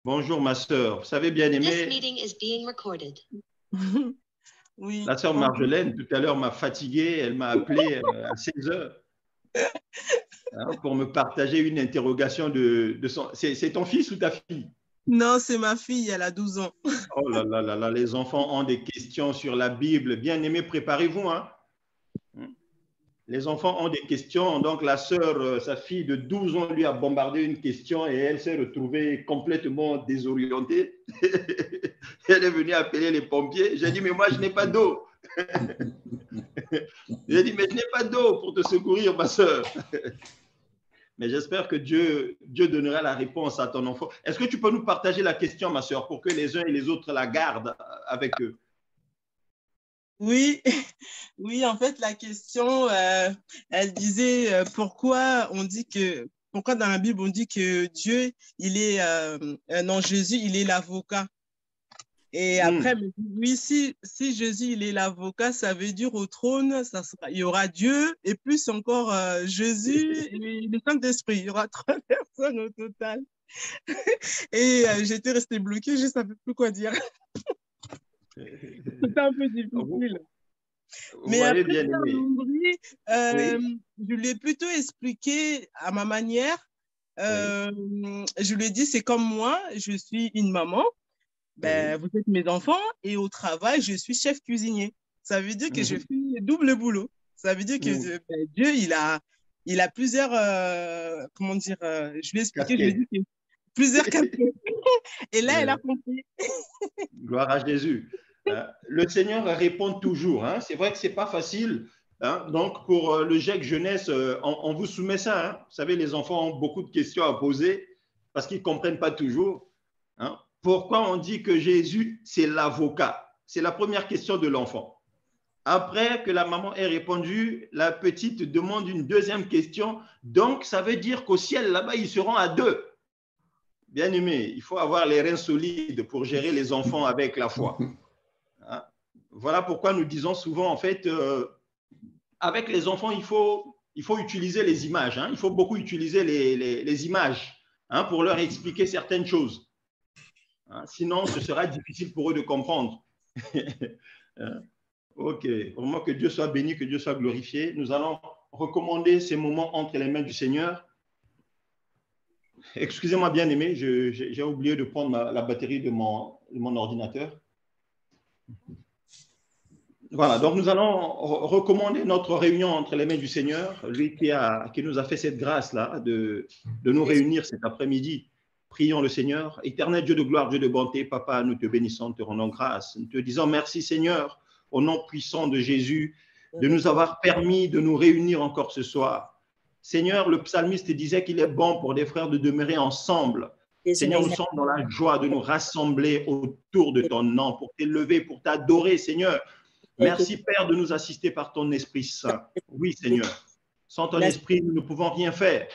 Bonjour ma sœur. Vous savez bien aimé, Oui. la sœur Marjolaine, tout à l'heure m'a fatigué. Elle m'a appelé à 16 heures pour me partager une interrogation de son... C'est ton fils ou ta fille? Non, c'est ma fille, elle a 12 ans. Oh là là là là, les enfants ont des questions sur la Bible. Bien aimé, préparez-vous. Hein. Les enfants ont des questions. Donc la sœur, sa fille de 12 ans, lui a bombardé une question et elle s'est retrouvée complètement désorientée. Elle est venue appeler les pompiers. J'ai dit, mais moi, je n'ai pas d'eau. J'ai dit, mais je n'ai pas d'eau pour te secourir, ma sœur. Mais j'espère que Dieu donnera la réponse à ton enfant. Est-ce que tu peux nous partager la question, ma sœur, pour que les uns et les autres la gardent avec eux? Oui, oui, en fait, la question, elle disait pourquoi dans la Bible on dit que Dieu, non, Jésus, il est l'avocat. Et après, oui, si Jésus, il est l'avocat, ça veut dire au trône, il y aura Dieu et plus encore Jésus et le Saint-Esprit. Il y aura 3 personnes au total. Et j'étais restée bloquée, je ne savais plus quoi dire. C'était un peu difficile. Vous Mais voyez après, bien aimé. je lui ai plutôt expliqué à ma manière. Je lui ai dit, c'est comme moi, je suis une maman. Ben, vous êtes mes enfants et au travail, je suis chef cuisinier. Ça veut dire que je fais double boulot. Ça veut dire que Dieu, il a plusieurs, comment dire, je lui ai expliqué, je lui ai dit que plusieurs casquettes. Et là, elle a compris. Gloire à Jésus. Le Seigneur répond toujours. Hein. C'est vrai que ce n'est pas facile. Hein. Donc, pour le GIEC Jeunesse, on vous soumet ça. Hein. Vous savez, les enfants ont beaucoup de questions à poser parce qu'ils ne comprennent pas toujours. Hein. Pourquoi on dit que Jésus, c'est l'avocat? C'est la première question de l'enfant. Après que la maman ait répondu, la petite demande une deuxième question. Donc, ça veut dire qu'au ciel, là-bas, ils seront à deux. Bien aimé, il faut avoir les reins solides pour gérer les enfants avec la foi. Hein? Voilà pourquoi nous disons souvent, en fait, avec les enfants, il faut utiliser les images. Hein? Il faut beaucoup utiliser les images pour leur expliquer certaines choses. Hein? Sinon, ce sera difficile pour eux de comprendre. Ok, vraiment que Dieu soit béni, que Dieu soit glorifié. Nous allons recommander ces moments entre les mains du Seigneur. Excusez-moi, bien aimé, j'ai oublié de prendre la batterie de mon ordinateur. Voilà, donc nous allons recommander notre réunion entre les mains du Seigneur, lui qui nous a fait cette grâce-là de nous réunir cet après-midi. Prions le Seigneur. Éternel Dieu de gloire, Dieu de bonté, Papa, nous te bénissons, te rendons grâce. Nous te disons merci Seigneur, au nom puissant de Jésus, de nous avoir permis de nous réunir encore ce soir. Seigneur, le psalmiste disait qu'il est bon pour des frères de demeurer ensemble. Seigneur, nous sommes dans la joie de nous rassembler autour de ton nom, pour t'élever, pour t'adorer, Seigneur. Merci, Père, de nous assister par ton Esprit Saint. Oui, Seigneur. Sans ton Esprit, nous ne pouvons rien faire.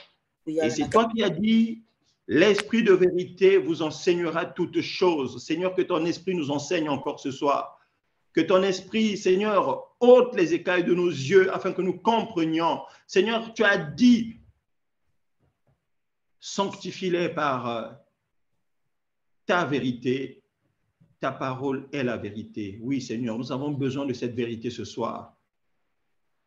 Et c'est toi qui as dit, l'Esprit de vérité vous enseignera toutes choses. Seigneur, que ton Esprit nous enseigne encore ce soir. Que ton Esprit, Seigneur, ôte les écailles de nos yeux afin que nous comprenions. Seigneur, tu as dit, sanctifie-les par ta vérité. Ta parole est la vérité. Oui, Seigneur, nous avons besoin de cette vérité ce soir.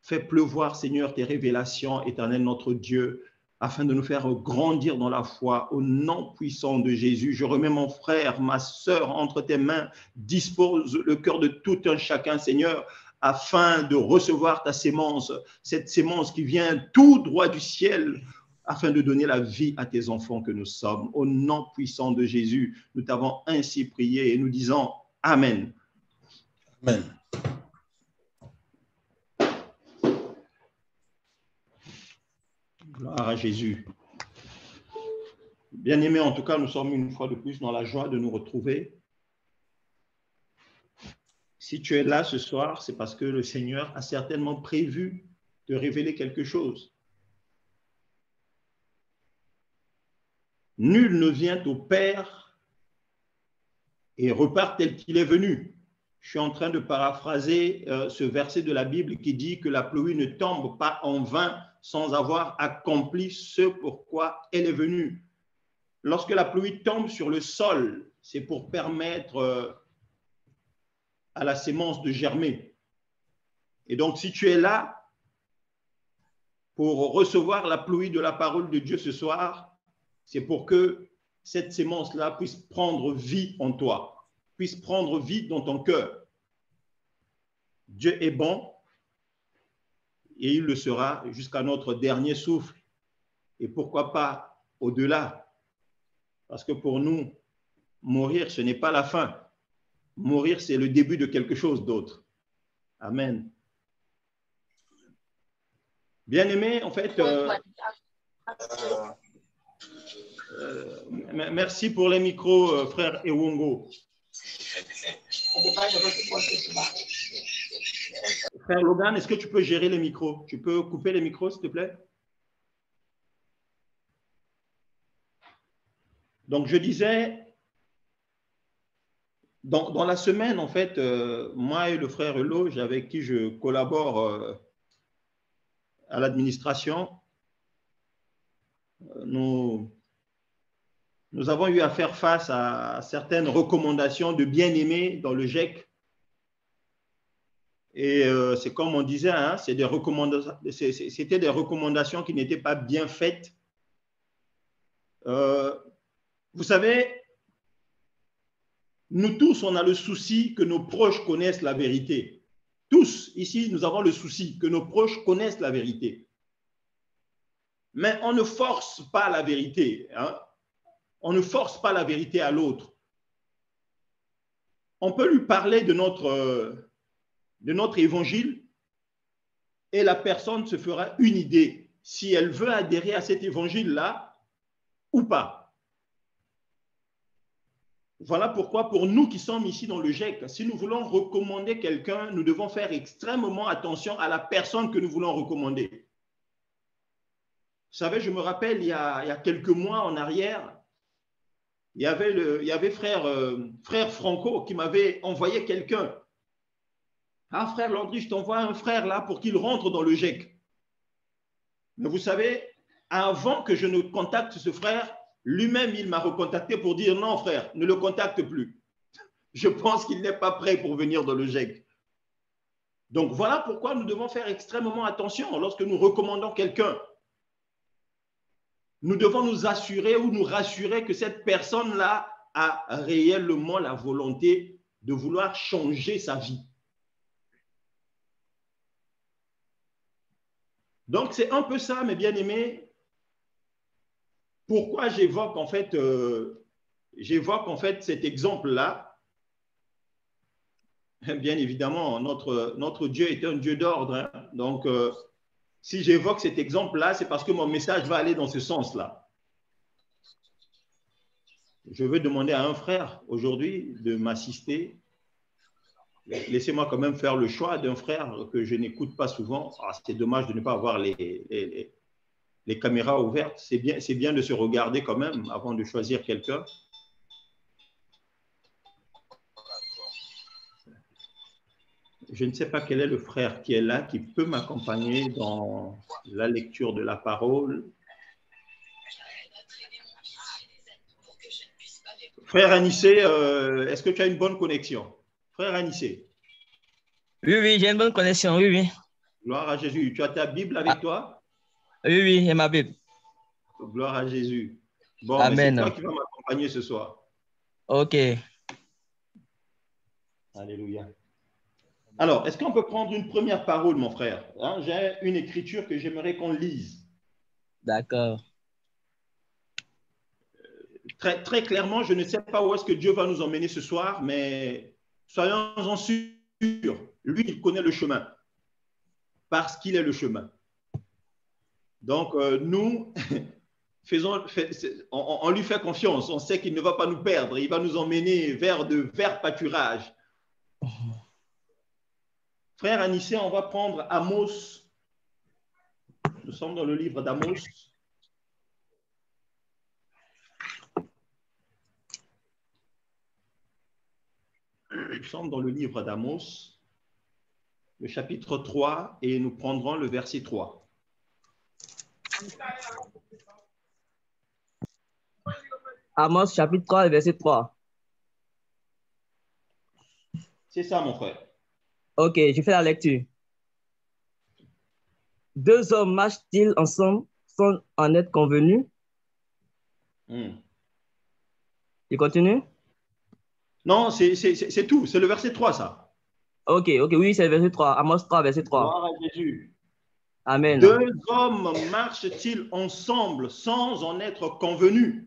Fais pleuvoir, Seigneur, tes révélations, éternel notre Dieu, afin de nous faire grandir dans la foi au nom puissant de Jésus. Je remets mon frère, ma sœur entre tes mains. Dispose le cœur de tout un chacun, Seigneur, afin de recevoir ta sémence, cette sémence qui vient tout droit du ciel, afin de donner la vie à tes enfants que nous sommes. Au nom puissant de Jésus, nous t'avons ainsi prié et nous disons Amen. Amen. Gloire à Jésus. Bien-aimés, en tout cas, nous sommes une fois de plus dans la joie de nous retrouver. Si tu es là ce soir, c'est parce que le Seigneur a certainement prévu de révéler quelque chose. Nul ne vient au Père et repart tel qu'il est venu. Je suis en train de paraphraser ce verset de la Bible qui dit que la pluie ne tombe pas en vain sans avoir accompli ce pourquoi elle est venue. lorsque la pluie tombe sur le sol, c'est pour permettre à la sémence de germer. Et donc, si tu es là pour recevoir la pluie de la parole de Dieu ce soir, c'est pour que cette sémence-là puisse prendre vie en toi, puisse prendre vie dans ton cœur. Dieu est bon et il le sera jusqu'à notre dernier souffle. Et pourquoi pas au-delà? Parce que pour nous, mourir, ce n'est pas la fin. Mourir, c'est le début de quelque chose d'autre. Amen. Bien-aimé, en fait, merci pour les micros, frère Ewongo. Frère Logan, est-ce que tu peux gérer les micros? Tu peux couper les micros, s'il te plaît? Donc, je disais, dans la semaine, en fait, moi et le frère Eloge, avec qui je collabore à l'administration, nous avons eu à faire face à certaines recommandations de bien-aimés dans le GEC. Et c'est comme on disait, hein, c'était des recommandations qui n'étaient pas bien faites. Vous savez, nous tous, on a le souci que nos proches connaissent la vérité. Tous, ici, nous avons le souci que nos proches connaissent la vérité. Mais on ne force pas la vérité. Hein? On ne force pas la vérité à l'autre. On peut lui parler de notre évangile et la personne se fera une idée si elle veut adhérer à cet évangile-là ou pas. Voilà pourquoi, pour nous qui sommes ici dans le GEC, si nous voulons recommander quelqu'un, nous devons faire extrêmement attention à la personne que nous voulons recommander. Vous savez, je me rappelle, il y a quelques mois en arrière, il y avait frère Franco qui m'avait envoyé quelqu'un. Ah, frère Landry, je t'envoie un frère là pour qu'il rentre dans le GEC. Mais vous savez, avant que je ne contacte ce frère, lui-même, il m'a recontacté pour dire non, frère, ne le contacte plus. Je pense qu'il n'est pas prêt pour venir dans le GEC. Donc, voilà pourquoi nous devons faire extrêmement attention lorsque nous recommandons quelqu'un. Nous devons nous assurer ou nous rassurer que cette personne-là a réellement la volonté de vouloir changer sa vie. Donc, c'est un peu ça, mes bien-aimés. Pourquoi j'évoque en fait cet exemple-là? Bien évidemment, notre Dieu est un Dieu d'ordre. Hein? Donc, si j'évoque cet exemple-là, c'est parce que mon message va aller dans ce sens-là. Je veux demander à un frère aujourd'hui de m'assister. Laissez-moi quand même faire le choix d'un frère que je n'écoute pas souvent. Ah, c'est dommage de ne pas avoir les caméras ouvertes. C'est bien de se regarder quand même avant de choisir quelqu'un. Je ne sais pas quel est le frère qui est là, qui peut m'accompagner dans la lecture de la parole. Frère Anissé, est-ce que tu as une bonne connexion? Frère Anissé. Oui, j'ai une bonne connexion, oui. Gloire à Jésus. Tu as ta Bible avec toi? Oui, j'ai ma Bible. Gloire à Jésus. Bon, Amen. c'est toi qui vas m'accompagner ce soir. Ok. Alléluia. Alors, est-ce qu'on peut prendre une première parole, mon frère? Hein, j'ai une écriture que j'aimerais qu'on lise. D'accord. Très clairement, je ne sais pas où est-ce que Dieu va nous emmener ce soir, mais soyons-en sûrs. Lui, il connaît le chemin parce qu'il est le chemin. Donc, nous, on lui fait confiance. On sait qu'il ne va pas nous perdre. Il va nous emmener vers de verts pâturages. Frère Anissé, on va prendre Amos. Nous sommes dans le livre d'Amos. Nous sommes dans le livre d'Amos, le chapitre 3, et nous prendrons le verset 3. Amos chapitre 3, verset 3. C'est ça, mon frère. Ok, je fais la lecture. Deux hommes marchent-ils ensemble sans en être convenus? Tu continues? Non, c'est tout. C'est le verset 3, ça. Ok, oui, c'est le verset 3. Amos 3, verset 3. Gloire à Jésus. Amen. Deux hommes marchent-ils ensemble sans en être convenus?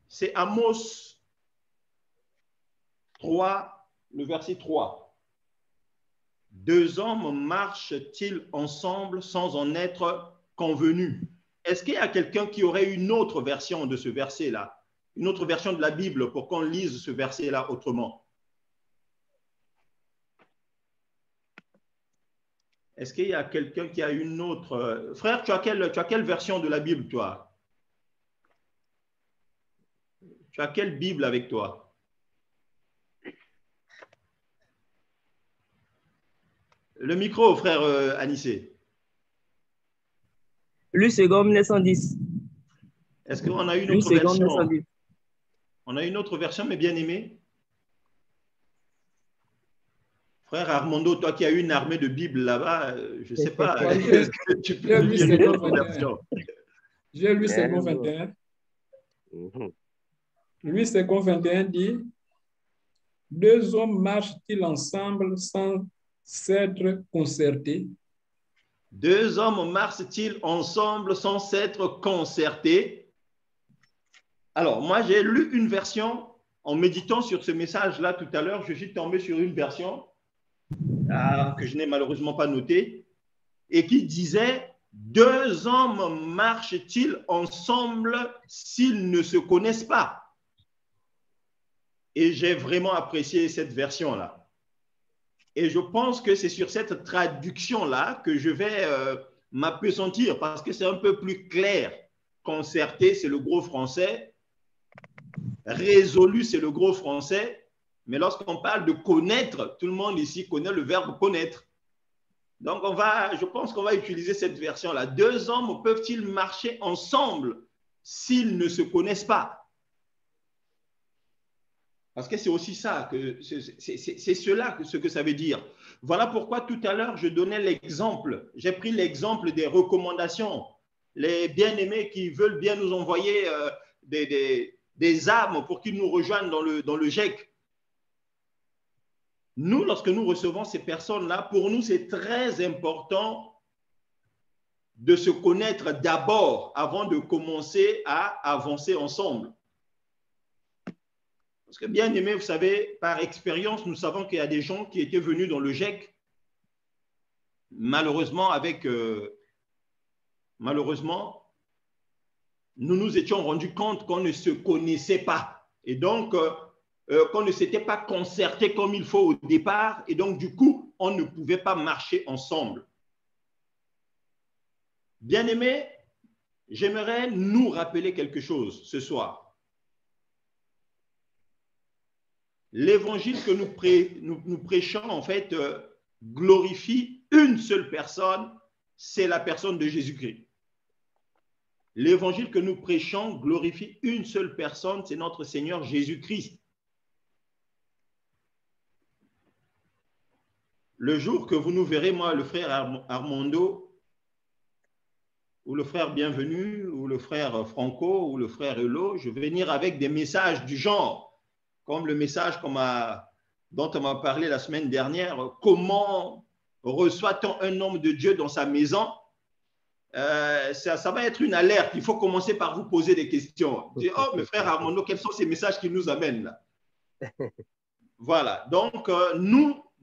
C'est Amos 3, le verset 3. Deux hommes marchent-ils ensemble sans en être convenus? Est-ce qu'il y a quelqu'un qui aurait une autre version de ce verset-là? Une autre version de la Bible pour qu'on lise ce verset-là autrement? Est-ce qu'il y a quelqu'un qui a une autre... Frère, tu as quelle version de la Bible, toi? Tu as quelle Bible avec toi? Le micro, frère Anissé. Lui, second 1910. Est-ce qu'on a une Lui, autre second version? 1910. On a une autre version, mais bien aimée. Frère Armando, toi qui as eu une armée de Bibles là-bas, je ne sais pas. Est-ce que tu peux nous lire une autre version? J'ai lu second 21. Lui, second 21 dit, deux hommes marchent-ils ensemble sans s'être concertés? Deux hommes marchent-ils ensemble sans s'être concertés? Alors, moi, j'ai lu une version en méditant sur ce message-là tout à l'heure. Je suis tombé sur une version que je n'ai malheureusement pas notée et qui disait « Deux hommes marchent-ils ensemble s'ils ne se connaissent pas ?» Et j'ai vraiment apprécié cette version-là. Et je pense que c'est sur cette traduction-là que je vais m'appesantir parce que c'est un peu plus clair. Concerté, c'est le gros français. Résolu, c'est le gros français. Mais lorsqu'on parle de connaître, tout le monde ici connaît le verbe connaître. Donc, je pense qu'on va utiliser cette version-là. Deux hommes peuvent-ils marcher ensemble s'ils ne se connaissent pas? Parce que c'est aussi ça, c'est cela ce que ça veut dire. Voilà pourquoi tout à l'heure, je donnais l'exemple. J'ai pris l'exemple des recommandations. Les bien-aimés qui veulent bien nous envoyer des âmes pour qu'ils nous rejoignent dans le GEC. Nous, lorsque nous recevons ces personnes-là, pour nous, c'est très important de se connaître d'abord avant de commencer à avancer ensemble. Parce que bien aimé, vous savez, par expérience, nous savons qu'il y a des gens qui étaient venus dans le GEC, malheureusement, malheureusement, nous nous étions rendus compte qu'on ne se connaissait pas. Et donc, qu'on ne s'était pas concerté comme il faut au départ. Et donc, du coup, on ne pouvait pas marcher ensemble. Bien aimé, j'aimerais nous rappeler quelque chose ce soir. L'évangile que nous prêchons, en fait, glorifie une seule personne, c'est la personne de Jésus-Christ. L'évangile que nous prêchons glorifie une seule personne, c'est notre Seigneur Jésus-Christ. Le jour que vous nous verrez, moi, le frère Armando, ou le frère Bienvenu, ou le frère Franco, ou le frère Elo, je vais venir avec des messages du genre, comme le message dont on m'a parlé la semaine dernière, comment reçoit-on un homme de Dieu dans sa maison? Ça va être une alerte. Il faut commencer par vous poser des questions. Dire, oh, mes frères Armando, quels sont ces messages qui nous amènent là? Voilà. Donc,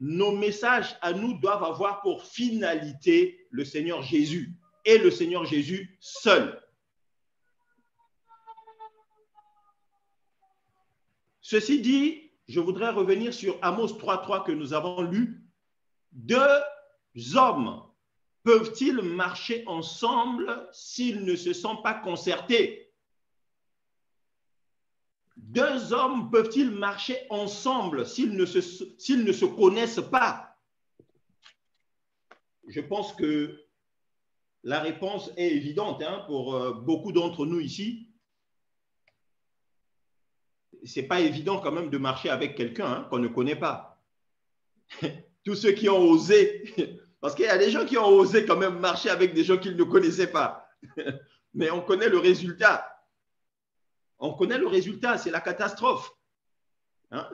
nos messages à nous doivent avoir pour finalité le Seigneur Jésus et le Seigneur Jésus seul. Ceci dit, je voudrais revenir sur Amos 3.3 que nous avons lu. Deux hommes peuvent-ils marcher ensemble s'ils ne se sont pas concertés? Deux hommes peuvent-ils marcher ensemble s'ils ne se connaissent pas? Je pense que la réponse est évidente pour beaucoup d'entre nous ici. c'est pas évident quand même de marcher avec quelqu'un qu'on ne connaît pas. Tous ceux qui ont osé, parce qu'il y a des gens qui ont osé quand même marcher avec des gens qu'ils ne connaissaient pas. Mais on connaît le résultat. On connaît le résultat, c'est la catastrophe.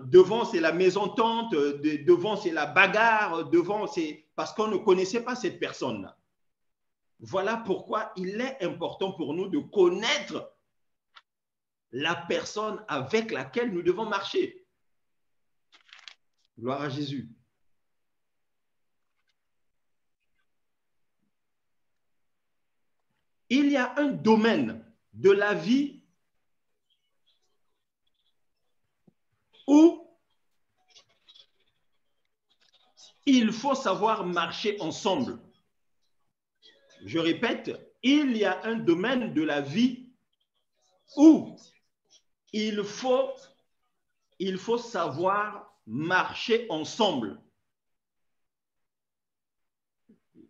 Devant, c'est la mésentente, devant, c'est la bagarre, devant, c'est parce qu'on ne connaissait pas cette personne-là. Voilà pourquoi il est important pour nous de connaître la personne avec laquelle nous devons marcher. Gloire à Jésus. Il y a un domaine de la vie où il faut savoir marcher ensemble. Je répète, il y a un domaine de la vie où il faut savoir marcher ensemble.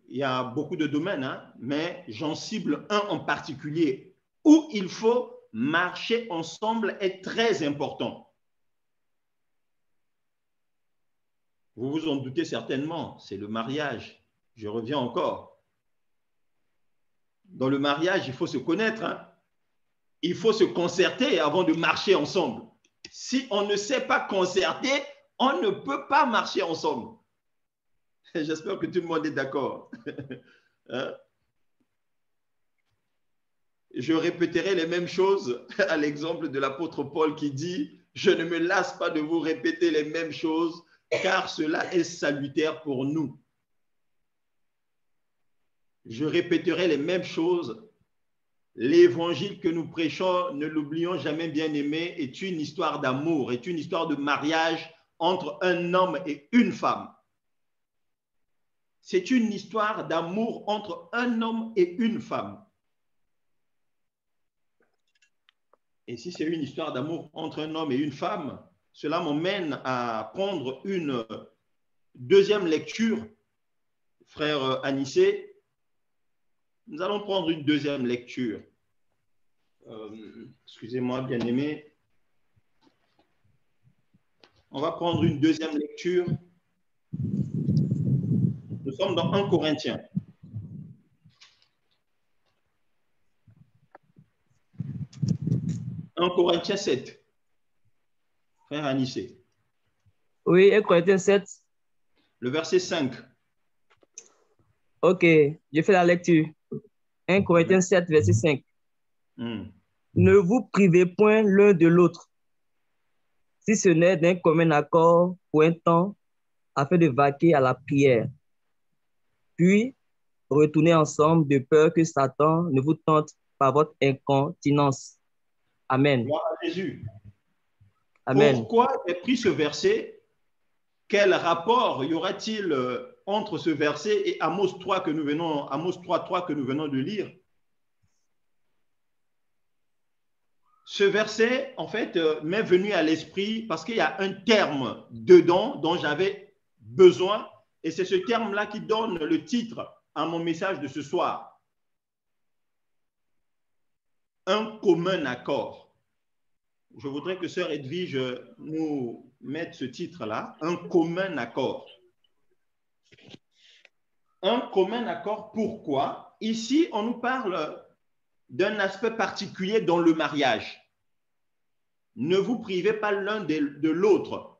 Il y a beaucoup de domaines, mais j'en cible un en particulier où il faut marcher ensemble est très important. Vous vous en doutez certainement, c'est le mariage. Je reviens encore. Dans le mariage, il faut se connaître. Il faut se concerter avant de marcher ensemble. Si on ne sait pas concerter, on ne peut pas marcher ensemble. J'espère que tout le monde est d'accord. Je répéterai les mêmes choses à l'exemple de l'apôtre Paul qui dit « Je ne me lasse pas de vous répéter les mêmes choses, car cela est salutaire pour nous. » Je répéterai les mêmes choses. L'évangile que nous prêchons, ne l'oublions jamais, bien-aimé, est une histoire d'amour, est une histoire de mariage entre un homme et une femme. C'est une histoire d'amour entre un homme et une femme. Et si c'est une histoire d'amour entre un homme et une femme, cela m'emmène à prendre une deuxième lecture, frère Anissé. Nous allons prendre une deuxième lecture. Excusez-moi, bien-aimé. On va prendre une deuxième lecture. Nous sommes dans 1 Corinthiens. 1 Corinthiens 7. Frère Anissé. Oui, 1 Corinthiens 7. Le verset 5. Ok, je fais la lecture. 1 Corinthiens 7, verset 5. Ne vous privez point l'un de l'autre, si ce n'est d'un commun accord pour un temps, afin de vaquer à la prière. Puis, retournez ensemble de peur que Satan ne vous tente par votre incontinence. Amen. Gloire à Jésus. Amen. Pourquoi j'ai pris ce verset? Quel rapport y aura-t-il entre ce verset et Amos 3 que nous venons, Amos 3:3 que nous venons de lire? Ce verset, en fait, m'est venu à l'esprit parce qu'il y a un terme dedans dont j'avais besoin, et c'est ce terme-là qui donne le titre à mon message de ce soir. Un commun accord. Je voudrais que sœur Edwige nous mette ce titre-là, un commun accord. Un commun accord, pourquoi? Ici, on nous parle d'un aspect particulier dans le mariage. Ne vous privez pas l'un de l'autre,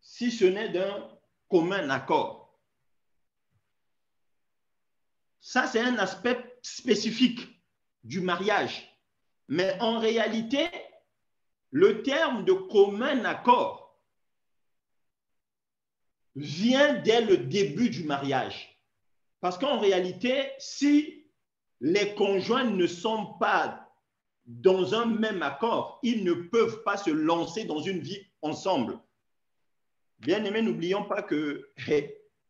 si ce n'est d'un commun accord. Ça, c'est un aspect spécifique du mariage. Mais en réalité, le terme de commun accord vient dès le début du mariage. Parce qu'en réalité, si les conjoints ne sont pas dans un même accord, ils ne peuvent pas se lancer dans une vie ensemble. Bien-aimés, n'oublions pas que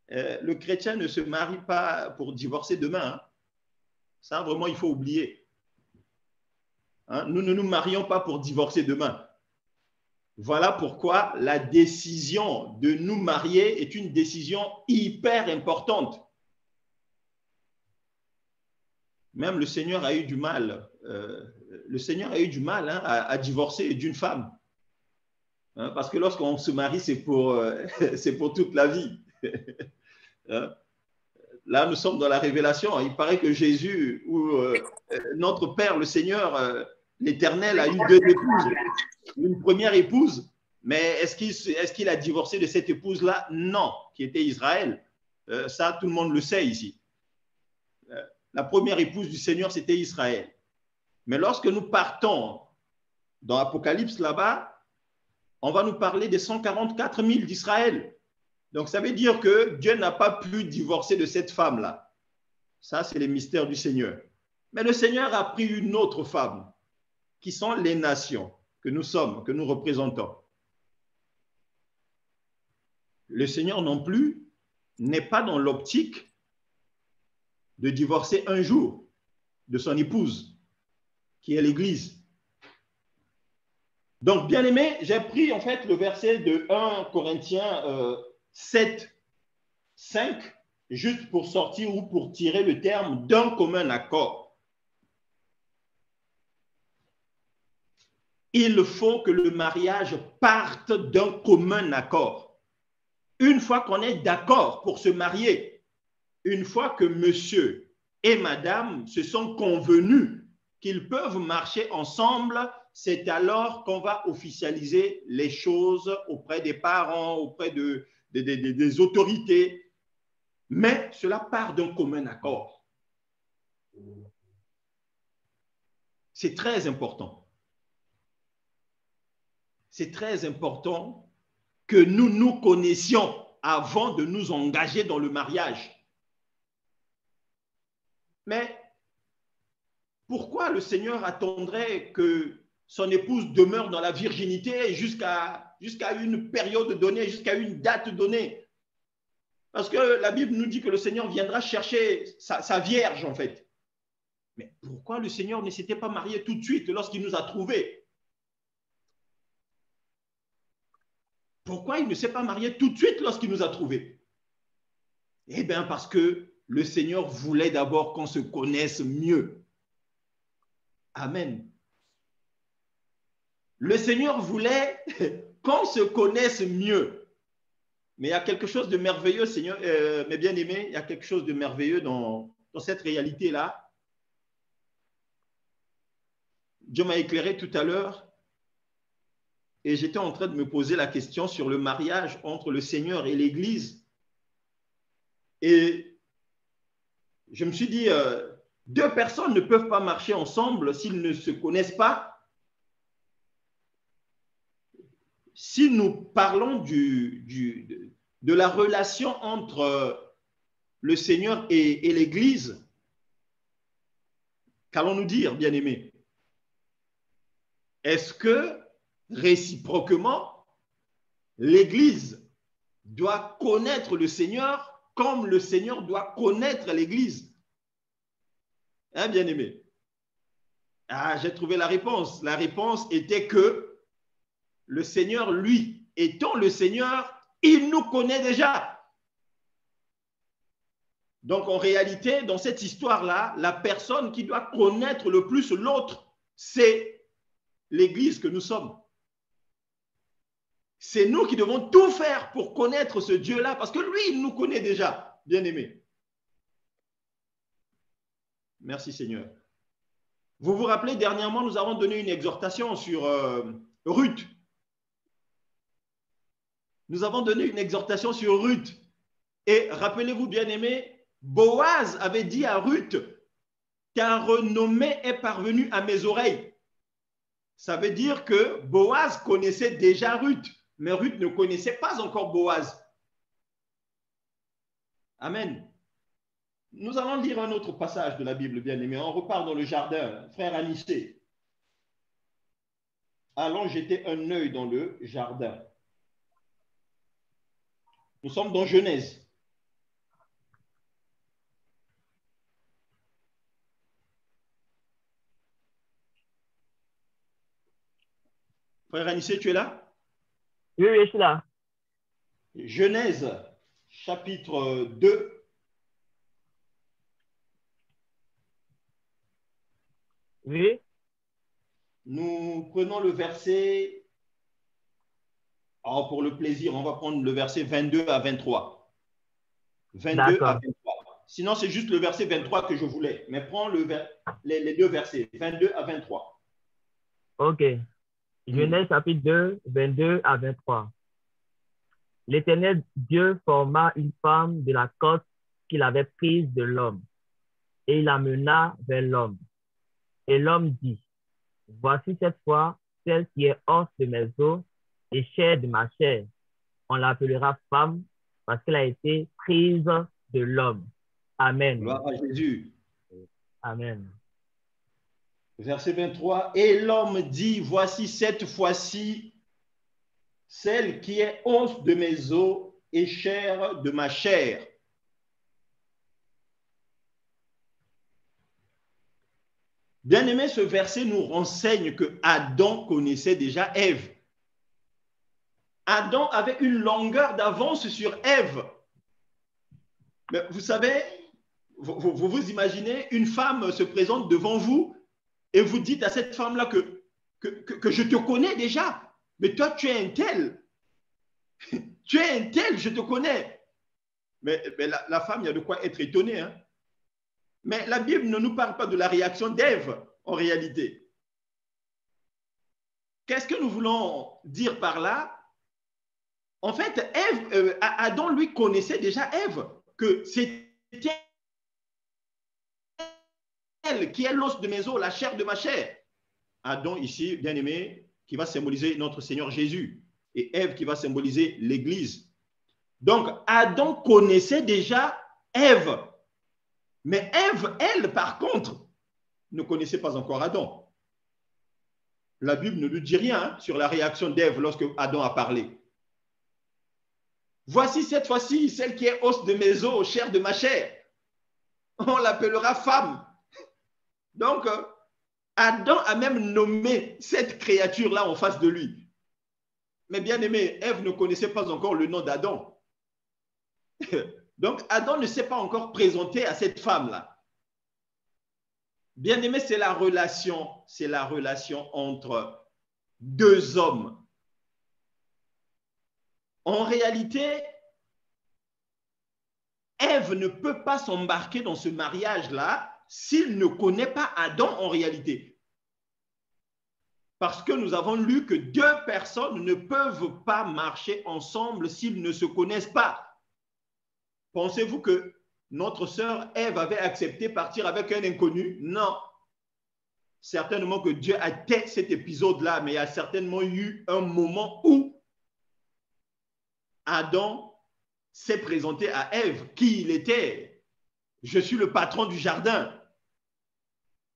le chrétien ne se marie pas pour divorcer demain. Ça, vraiment, il faut oublier. Nous ne nous marions pas pour divorcer demain. Voilà pourquoi la décision de nous marier est une décision hyper importante. Même le Seigneur a eu du mal le Seigneur a eu du mal à divorcer d'une femme. Hein, parce que lorsqu'on se marie, c'est pour toute la vie. Hein? Là, nous sommes dans la révélation. Il paraît que Jésus, ou notre Père, le Seigneur, l'Éternel, a eu deux épouses. Une première épouse, mais est-ce qu'il a divorcé de cette épouse-là? Non, qui était Israël. Ça, tout le monde le sait ici. La première épouse du Seigneur, c'était Israël. Mais lorsque nous partons dans l'Apocalypse là-bas, on va nous parler des 144 000 d'Israël. Donc, ça veut dire que Dieu n'a pas pu divorcer de cette femme-là. Ça, c'est les mystères du Seigneur. Mais le Seigneur a pris une autre femme, qui sont les nations que nous sommes, que nous représentons. Le Seigneur non plus n'est pas dans l'optique de divorcer un jour de son épouse, qui est l'Église. Donc, bien aimé, j'ai pris en fait le verset de 1 Corinthiens 7, 5, juste pour sortir ou pour tirer le terme d'un commun accord. Il faut que le mariage parte d'un commun accord. Une fois qu'on est d'accord pour se marier, une fois que monsieur et madame se sont convenus qu'ils peuvent marcher ensemble, c'est alors qu'on va officialiser les choses auprès des parents, auprès des autorités. Mais cela part d'un commun accord. C'est très important. C'est très important que nous nous connaissions avant de nous engager dans le mariage. Mais pourquoi le Seigneur attendrait que son épouse demeure dans la virginité jusqu'à une période donnée, jusqu'à une date donnée? Parce que la Bible nous dit que le Seigneur viendra chercher sa vierge, en fait. Mais pourquoi le Seigneur ne s'était pas marié tout de suite lorsqu'il nous a trouvés? Pourquoi il ne s'est pas marié tout de suite lorsqu'il nous a trouvés? Eh bien, parce que le Seigneur voulait d'abord qu'on se connaisse mieux. Amen. Le Seigneur voulait qu'on se connaisse mieux. Mais il y a quelque chose de merveilleux, Seigneur, mes bien-aimés, il y a quelque chose de merveilleux dans cette réalité-là. Dieu m'a éclairé tout à l'heure et j'étais en train de me poser la question sur le mariage entre le Seigneur et l'Église. Et je me suis dit, deux personnes ne peuvent pas marcher ensemble s'ils ne se connaissent pas. Si nous parlons de la relation entre le Seigneur et l'Église, qu'allons-nous dire, bien-aimés? Est-ce que, réciproquement, l'Église doit connaître le Seigneur comme le Seigneur doit connaître l'Église? Hein, bien-aimés? Ah, j'ai trouvé la réponse. La réponse était que le Seigneur, lui, étant le Seigneur, il nous connaît déjà. Donc, en réalité, dans cette histoire-là, la personne qui doit connaître le plus l'autre, c'est l'Église que nous sommes. C'est nous qui devons tout faire pour connaître ce Dieu-là, parce que lui, il nous connaît déjà, bien-aimés. Merci, Seigneur. Vous vous rappelez, dernièrement, nous avons donné une exhortation sur Ruth. Nous avons donné une exhortation sur Ruth. Et rappelez-vous, bien-aimés, Boaz avait dit à Ruth, ta renommée est parvenue à mes oreilles. Ça veut dire que Boaz connaissait déjà Ruth, mais Ruth ne connaissait pas encore Boaz. Amen. Nous allons lire un autre passage de la Bible, bien-aimés. On repart dans le jardin, frère Anissé. Allons jeter un œil dans le jardin. Nous sommes dans Genèse. Frère Anissé, tu es là? Oui, oui, je suis là. Genèse, chapitre 2. Oui. Nous prenons le verset, pour le plaisir, on va prendre le verset 22 à 23. 22 à 23. Sinon, c'est juste le verset 23 que je voulais. Mais prends les deux versets, 22 à 23. Ok. Genèse chapitre 2, 22 à 23. L'Éternel Dieu forma une femme de la côte qu'il avait prise de l'homme, et il l'amena vers l'homme. Et l'homme dit, voici cette fois celle qui est os de mes os et chair de ma chair. On l'appellera femme parce qu'elle a été prise de l'homme. Amen. Gloire à Jésus. Amen. Verset 23. Et l'homme dit, voici cette fois-ci celle qui est os de mes os et chair de ma chair. Bien-aimé, ce verset nous renseigne que Adam connaissait déjà Ève. Adam avait une longueur d'avance sur Ève. Mais vous savez, vous imaginez, une femme se présente devant vous et vous dites à cette femme-là que je te connais déjà. Mais toi, tu es un tel. Tu es un tel, je te connais. Mais la femme, il y a de quoi être étonnée. Hein? Mais la Bible ne nous parle pas de la réaction d'Ève, en réalité. Qu'est-ce que nous voulons dire par là? En fait, Adam, lui, connaissait déjà Ève, que c'était elle qui est l'os de mes os, la chair de ma chair. Adam, ici, bien-aimé, qui va symboliser notre Seigneur Jésus, et Ève qui va symboliser l'Église. Donc, Adam connaissait déjà Ève. Mais Ève, elle, par contre, ne connaissait pas encore Adam. La Bible ne nous dit rien sur la réaction d'Ève lorsque Adam a parlé. Voici cette fois-ci celle qui est os de mes os, chair de ma chair. On l'appellera femme. Donc, Adam a même nommé cette créature-là en face de lui. Mais bien aimé, Ève ne connaissait pas encore le nom d'Adam. Donc, Adam ne s'est pas encore présenté à cette femme-là. Bien aimé, c'est la relation entre deux hommes. En réalité, Ève ne peut pas s'embarquer dans ce mariage-là s'il ne connaît pas Adam en réalité. Parce que nous avons lu que deux personnes ne peuvent pas marcher ensemble s'ils ne se connaissent pas. Pensez-vous que notre sœur Ève avait accepté partir avec un inconnu? Non. Certainement que Dieu a tait cet épisode-là, mais il y a certainement eu un moment où Adam s'est présenté à Ève, qui il était. Je suis le patron du jardin.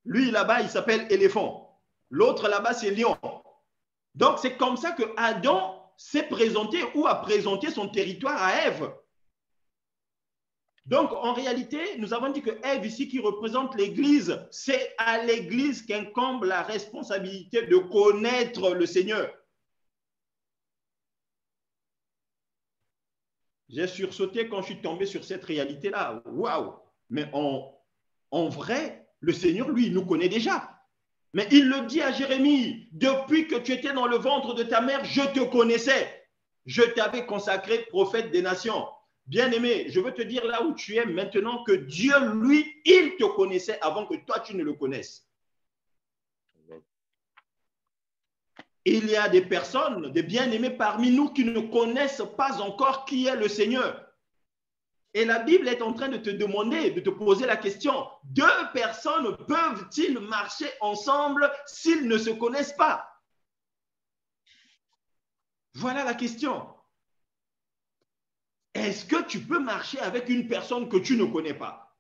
Lui, là-bas, il s'appelle éléphant. L'autre, là-bas, c'est lion. Donc, c'est comme ça que Adam s'est présenté ou a présenté son territoire à Ève. Donc, en réalité, nous avons dit que Ève, ici, qui représente l'Église, c'est à l'Église qu'incombe la responsabilité de connaître le Seigneur. J'ai sursauté quand je suis tombé sur cette réalité-là. Waouh! Mais en vrai, le Seigneur, lui, il nous connaît déjà. Mais il le dit à Jérémie, depuis que tu étais dans le ventre de ta mère, je te connaissais. Je t'avais consacré prophète des nations. Bien-aimé, je veux te dire là où tu es maintenant que Dieu, lui, il te connaissait avant que toi, tu ne le connaisses. Il y a des personnes, des bien-aimés parmi nous qui ne connaissent pas encore qui est le Seigneur. Et la Bible est en train de te demander, de te poser la question, deux personnes peuvent-ils marcher ensemble s'ils ne se connaissent pas? Voilà la question. Est-ce que tu peux marcher avec une personne que tu ne connais pas?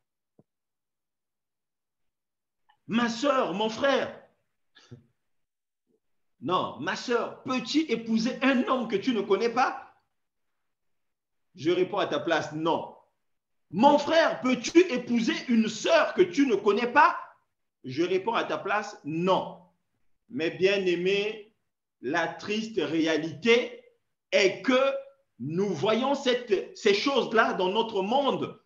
Ma soeur, mon frère. Non, ma soeur, peux-tu épouser un homme que tu ne connais pas? Je réponds à ta place, non. Mon frère, peux-tu épouser une sœur que tu ne connais pas? Je réponds à ta place, non. Mais bien aimé, la triste réalité est que nous voyons ces choses-là dans notre monde.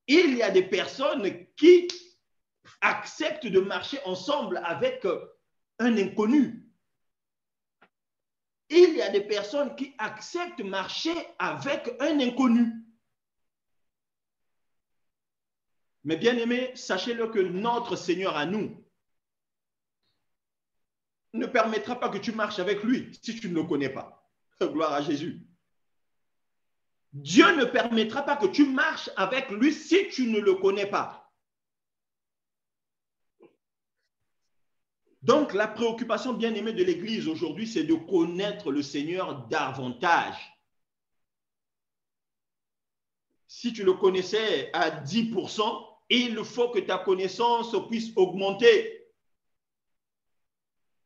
Il y a des personnes qui acceptent de marcher ensemble avec un inconnu. Il y a des personnes qui acceptent de marcher avec un inconnu. Mais bien aimé, sachez-le que notre Seigneur à nous ne permettra pas que tu marches avec lui si tu ne le connais pas. Gloire à Jésus. Dieu ne permettra pas que tu marches avec lui si tu ne le connais pas. Donc, la préoccupation bien aimée de l'Église aujourd'hui, c'est de connaître le Seigneur davantage. Si tu le connaissais à 10%, il faut que ta connaissance puisse augmenter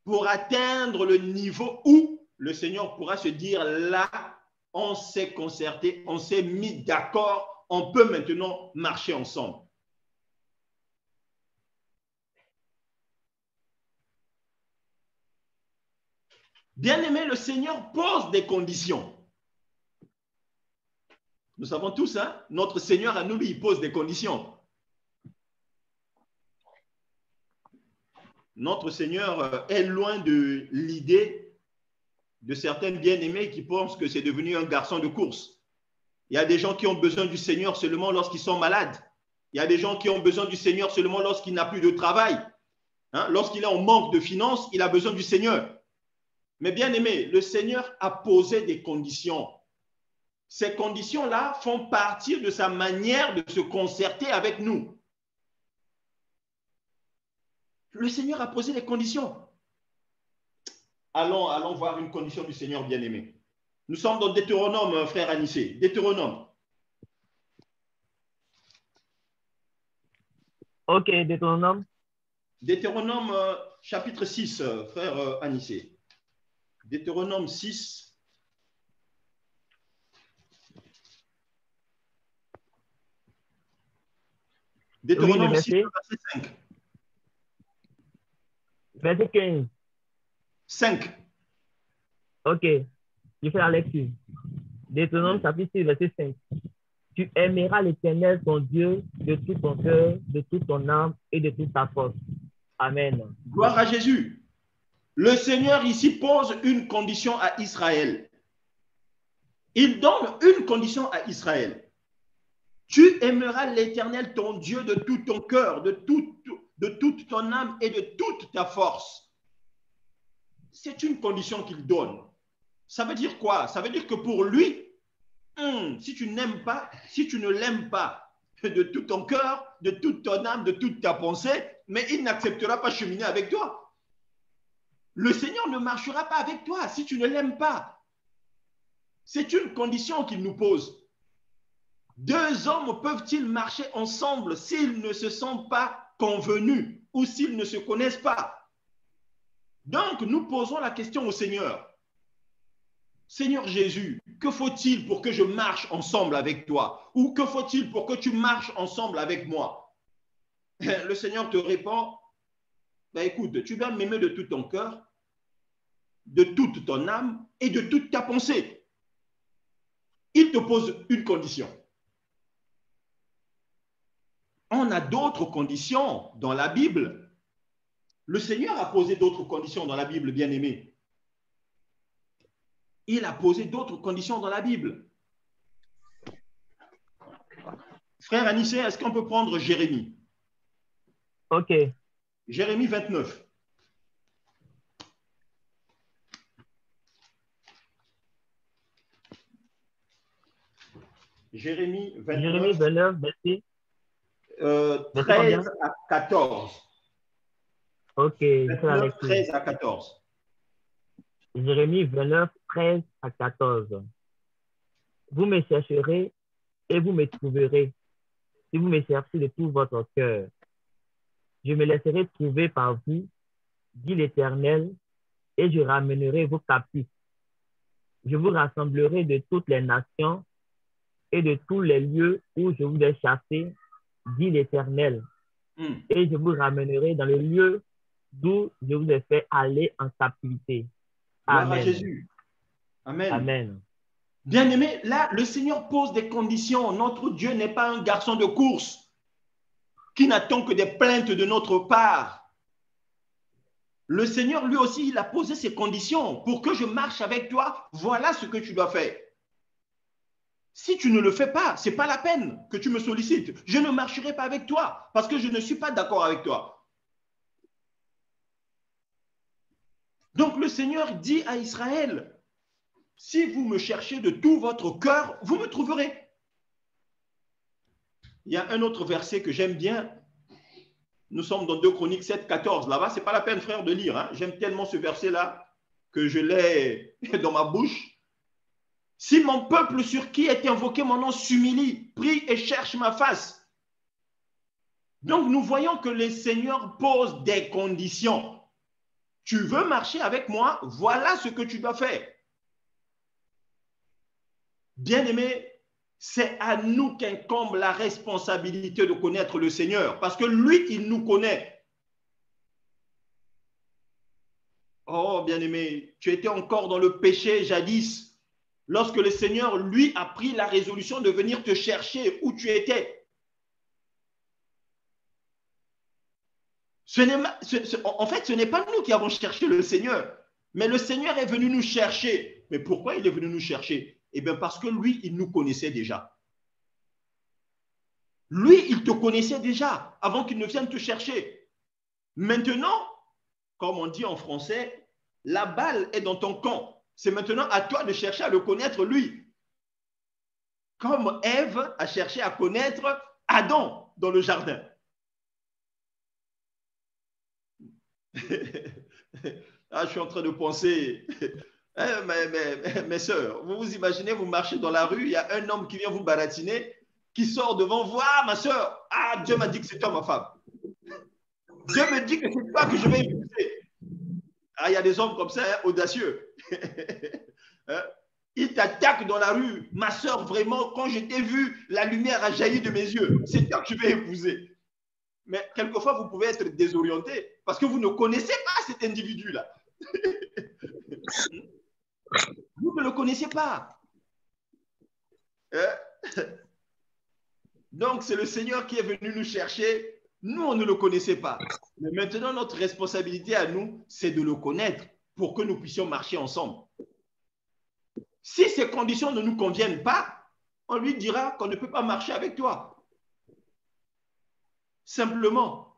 pour atteindre le niveau où le Seigneur pourra se dire là, on s'est concerté, on s'est mis d'accord, on peut maintenant marcher ensemble. Bien-aimé, le Seigneur pose des conditions. Nous savons tous, hein, notre Seigneur à nous, lui, il pose des conditions. Notre Seigneur est loin de l'idée de certains bien-aimés qui pensent que c'est devenu un garçon de course. Il y a des gens qui ont besoin du Seigneur seulement lorsqu'ils sont malades. Il y a des gens qui ont besoin du Seigneur seulement lorsqu'il n'a plus de travail. Hein? Lorsqu'il est en manque de finances, il a besoin du Seigneur. Mais bien aimé, le Seigneur a posé des conditions. Ces conditions-là font partie de sa manière de se concerter avec nous. Le Seigneur a posé des conditions. Allons voir une condition du Seigneur bien-aimé. Nous sommes dans Deutéronome, frère Anissé. Deutéronome. Ok, Deutéronome. Deutéronome, chapitre 6, frère Anissé. Deutéronome 6. Deutéronome 6, verset 5. Verset 15. 5. Ok, je fais la lecture. Deutéronome chapitre 6, verset 5. Tu aimeras l'Éternel, ton Dieu, de tout ton cœur, de toute ton âme et de toute ta force. Amen. Gloire à Jésus. Le Seigneur ici pose une condition à Israël. Il donne une condition à Israël. Tu aimeras l'Éternel, ton Dieu, de tout ton cœur, de toute ton âme et de toute ta force. C'est une condition qu'il donne. Ça veut dire quoi? Ça veut dire que pour lui, si tu n'aimes pas, si tu ne l'aimes pas de tout ton cœur, de toute ton âme, de toute ta pensée, mais il n'acceptera pas de cheminer avec toi. Le Seigneur ne marchera pas avec toi si tu ne l'aimes pas. C'est une condition qu'il nous pose. Deux hommes peuvent-ils marcher ensemble s'ils ne se sentent pas convenus ou s'ils ne se connaissent pas? Donc, nous posons la question au Seigneur. Seigneur Jésus, que faut-il pour que je marche ensemble avec toi? Ou que faut-il pour que tu marches ensemble avec moi? Le Seigneur te répond, ben écoute, tu dois m'aimer de tout ton cœur, de toute ton âme et de toute ta pensée. Il te pose une condition. On a d'autres conditions dans la Bible. Le Seigneur a posé d'autres conditions dans la Bible, bien-aimé. Il a posé d'autres conditions dans la Bible. Frère Anissé, est-ce qu'on peut prendre Jérémie? Ok. Jérémie 29. Jérémie 29. Jérémie 29, verset 13 à 14. Ok, 29, 13 à 14. Jérémie 29, 13 à 14. Vous me chercherez et vous me trouverez, si vous me cherchez de tout votre cœur. Je me laisserai trouver par vous, dit l'Éternel, et je ramènerai vos captifs. Je vous rassemblerai de toutes les nations et de tous les lieux où je vous ai chassés, dit l'Éternel. Et je vous ramènerai dans le lieu d'où je vous ai fait aller en captivité. Amen. Gloire à Jésus. Amen. Amen. Bien-aimé, là, le Seigneur pose des conditions. Notre Dieu n'est pas un garçon de course qui n'attend que des plaintes de notre part. Le Seigneur, lui aussi, il a posé ses conditions. Pour que je marche avec toi, voilà ce que tu dois faire. Si tu ne le fais pas, ce n'est pas la peine que tu me sollicites. Je ne marcherai pas avec toi parce que je ne suis pas d'accord avec toi. Donc le Seigneur dit à Israël, si vous me cherchez de tout votre cœur, vous me trouverez. Il y a un autre verset que j'aime bien. Nous sommes dans 2 Chroniques 7, 14. Là-bas, ce n'est pas la peine, frère, de lire. Hein. J'aime tellement ce verset-là que je l'ai dans ma bouche. Si mon peuple sur qui est invoqué mon nom s'humilie, prie et cherche ma face. Donc, nous voyons que le Seigneur pose des conditions. Tu veux marcher avec moi, voilà ce que tu dois faire. Bien-aimés, c'est à nous qu'incombe la responsabilité de connaître le Seigneur, parce que lui, il nous connaît. Oh, bien-aimé, tu étais encore dans le péché jadis, lorsque le Seigneur, lui, a pris la résolution de venir te chercher où tu étais. En fait, ce n'est pas nous qui avons cherché le Seigneur, mais le Seigneur est venu nous chercher. Mais pourquoi il est venu nous chercher? Eh bien, parce que lui, il nous connaissait déjà. Lui, il te connaissait déjà avant qu'il ne vienne te chercher. Maintenant, comme on dit en français, la balle est dans ton camp. C'est maintenant à toi de chercher à le connaître, lui. Comme Ève a cherché à connaître Adam dans le jardin. Ah, je suis en train de penser, mes soeurs, vous vous imaginez, vous marchez dans la rue, il y a un homme qui vient vous baratiner, qui sort devant vous, ah, ma soeur, ah, Dieu m'a dit que c'est toi ma femme. Dieu me dit que c'est toi que je vais épouser. Ah, il y a des hommes comme ça, hein, audacieux. Il t'attaque dans la rue. Ma soeur, vraiment, quand je t'ai vu, la lumière a jailli de mes yeux. C'est toi que je vais épouser. Mais quelquefois, vous pouvez être désorienté parce que vous ne connaissez pas cet individu-là. Vous ne le connaissez pas. Donc, c'est le Seigneur qui est venu nous chercher. Nous, on ne le connaissait pas. Mais maintenant, notre responsabilité à nous, c'est de le connaître pour que nous puissions marcher ensemble. Si ces conditions ne nous conviennent pas, on lui dira qu'on ne peut pas marcher avec toi. Simplement.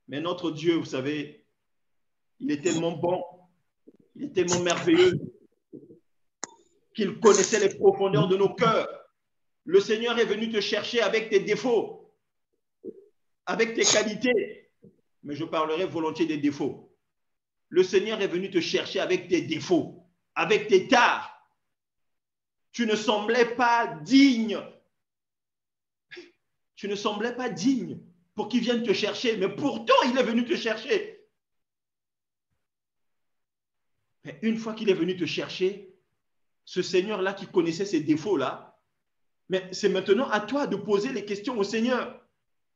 Mais notre Dieu, vous savez, il est tellement bon, il est tellement merveilleux qu'il connaissait les profondeurs de nos cœurs. Le Seigneur est venu te chercher avec tes défauts, avec tes qualités. Mais je parlerai volontiers des défauts. Le Seigneur est venu te chercher avec tes défauts, avec tes tares. Tu ne semblais pas digne. Tu ne semblais pas digne pour qu'il vienne te chercher. Mais pourtant, il est venu te chercher. Mais une fois qu'il est venu te chercher, ce Seigneur-là qui connaissait ses défauts-là, mais c'est maintenant à toi de poser les questions au Seigneur.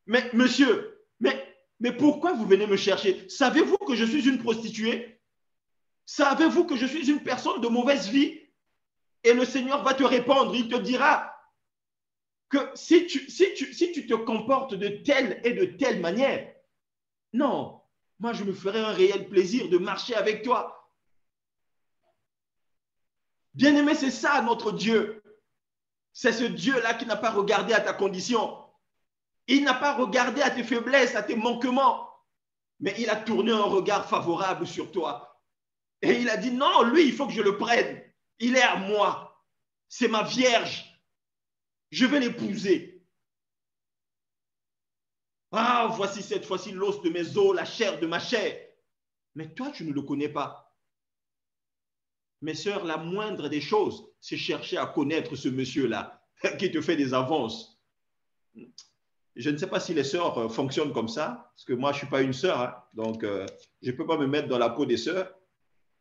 Mais monsieur, mais pourquoi vous venez me chercher? Savez-vous que je suis une prostituée? Savez-vous que je suis une personne de mauvaise vie? Et le Seigneur va te répondre, il te dira que si tu te comportes de telle et de telle manière, non, moi je me ferai un réel plaisir de marcher avec toi. Bien-aimé, c'est ça notre Dieu. C'est ce Dieu-là qui n'a pas regardé à ta condition. Il n'a pas regardé à tes faiblesses, à tes manquements, mais il a tourné un regard favorable sur toi. Et il a dit, non, lui, il faut que je le prenne. Il est à moi. C'est ma vierge. Je vais l'épouser. Ah, voici cette fois-ci l'os de mes os, la chair de ma chair. Mais toi, tu ne le connais pas. Mes sœurs, la moindre des choses, c'est chercher à connaître ce monsieur-là qui te fait des avances. Je ne sais pas si les sœurs fonctionnent comme ça, parce que moi, je ne suis pas une sœur, hein, donc je ne peux pas me mettre dans la peau des sœurs.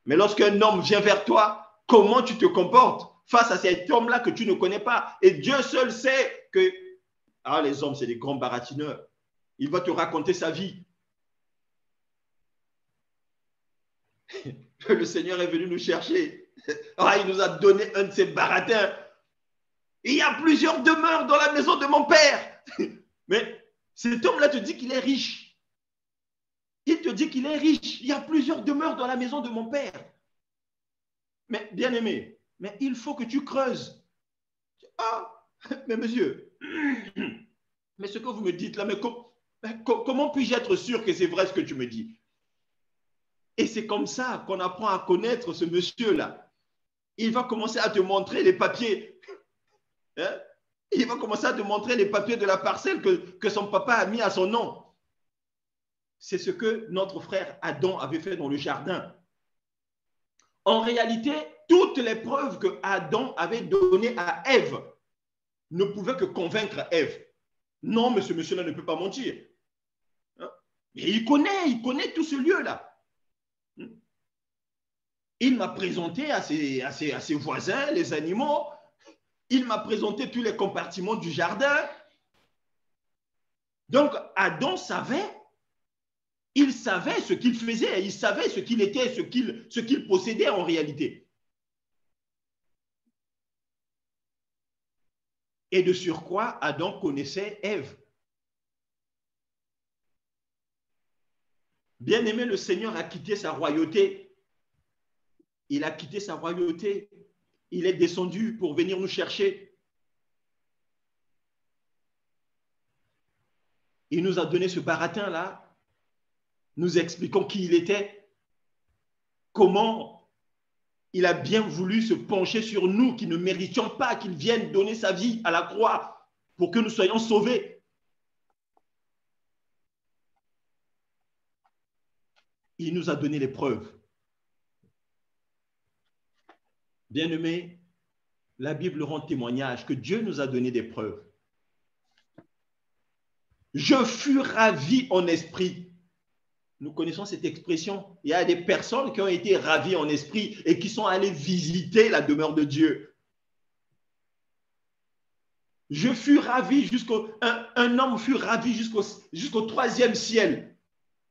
Mais lorsqu'un homme vient vers toi, comment tu te comportes face à cet homme-là que tu ne connais pas? Et Dieu seul sait que les hommes, c'est des grands baratineurs. Il va te raconter sa vie. Le Seigneur est venu nous chercher. Il nous a donné un de ces baratins. Il y a plusieurs demeures dans la maison de mon père. Mais cet homme-là te dit qu'il est riche. Il te dit qu'il est riche. Il y a plusieurs demeures dans la maison de mon père. Mais bien-aimé, mais il faut que tu creuses. Ah, mais monsieur, mais ce que vous me dites là, mais comment puis-je être sûr que c'est vrai ce que tu me dis? Et c'est comme ça qu'on apprend à connaître ce monsieur-là. Il va commencer à te montrer les papiers. Hein? Il va commencer à te montrer les papiers de la parcelle que son papa a mis à son nom. C'est ce que notre frère Adam avait fait dans le jardin. En réalité, toutes les preuves que Adam avait données à Ève ne pouvaient que convaincre Ève. Non, mais ce monsieur-là ne peut pas mentir. Hein? Mais il connaît tout ce lieu-là. Il m'a présenté à ses voisins, les animaux. Il m'a présenté tous les compartiments du jardin. Donc, Adam savait, il savait ce qu'il faisait, il savait ce qu'il était, ce qu'il possédait en réalité. Et de surcroît, Adam connaissait Ève. Bien-aimé, le Seigneur a quitté sa royauté. Il a quitté sa royauté. Il est descendu pour venir nous chercher. Il nous a donné ce baratin-là, nous expliquant qui il était, comment il a bien voulu se pencher sur nous qui ne méritions pas qu'il vienne donner sa vie à la croix pour que nous soyons sauvés. Il nous a donné les preuves. Bien-aimés, la Bible rend témoignage que Dieu nous a donné des preuves. Je fus ravi en esprit. Nous connaissons cette expression. Il y a des personnes qui ont été ravies en esprit et qui sont allées visiter la demeure de Dieu. Je fus ravi un homme fut ravi jusqu'au troisième ciel.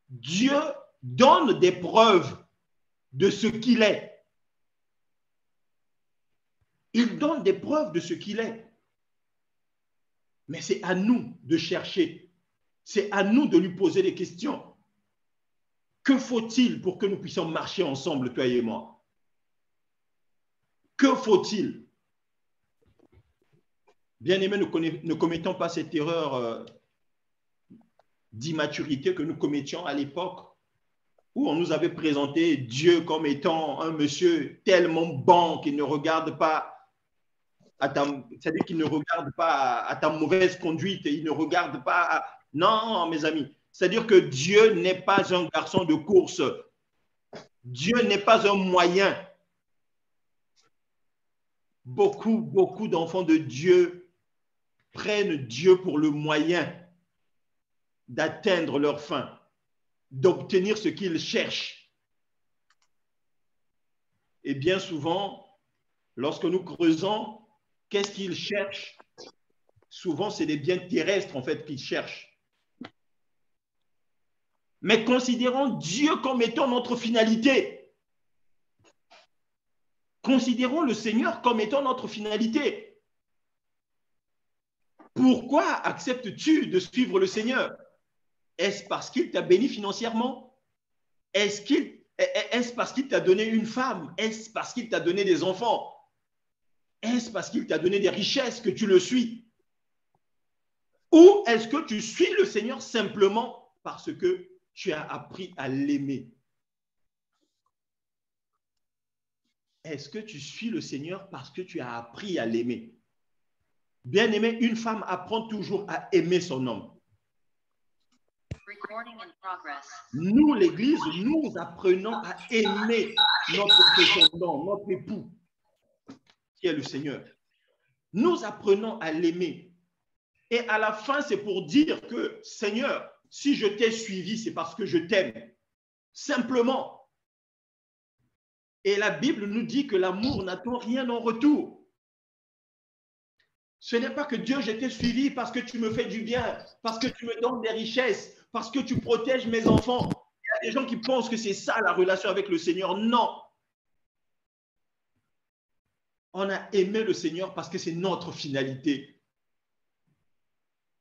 Dieu donne des preuves de ce qu'il est. Il donne des preuves de ce qu'il est. Mais c'est à nous de chercher. C'est à nous de lui poser des questions. Que faut-il pour que nous puissions marcher ensemble, toi et moi? Que faut-il? Bien-aimés, ne commettons pas cette erreur d'immaturité que nous commettions à l'époque où on nous avait présenté Dieu comme étant un monsieur tellement bon qu'il ne regarde pas c'est-à-dire qu'il ne regarde pas à ta mauvaise conduite, il ne regarde pas à... Non, mes amis, c'est-à-dire que Dieu n'est pas un garçon de course. Dieu n'est pas un moyen. Beaucoup d'enfants de Dieu prennent Dieu pour le moyen d'atteindre leur fin, d'obtenir ce qu'ils cherchent. Et bien souvent, lorsque nous creusons, qu'est-ce qu'ils cherchent? Souvent, c'est des biens terrestres en fait qu'ils cherchent. Mais considérons Dieu comme étant notre finalité. Considérons le Seigneur comme étant notre finalité. Pourquoi acceptes-tu de suivre le Seigneur? Est-ce parce qu'il t'a béni financièrement? Est-ce parce qu'il t'a donné une femme? Est-ce parce qu'il t'a donné des enfants? Est-ce parce qu'il t'a donné des richesses que tu le suis? Ou est-ce que tu suis le Seigneur simplement parce que tu as appris à l'aimer? Est-ce que tu suis le Seigneur parce que tu as appris à l'aimer? Bien-aimé, une femme apprend toujours à aimer son homme. Nous, l'Église, nous apprenons à aimer notre prétendant, notre époux, qui est le Seigneur. Nous apprenons à l'aimer. Et à la fin, c'est pour dire que, Seigneur, si je t'ai suivi, c'est parce que je t'aime. Simplement. Et la Bible nous dit que l'amour n'attend rien en retour. Ce n'est pas que Dieu, je t'ai suivi parce que tu me fais du bien, parce que tu me donnes des richesses, parce que tu protèges mes enfants. Il y a des gens qui pensent que c'est ça la relation avec le Seigneur. Non. On a aimé le Seigneur parce que c'est notre finalité.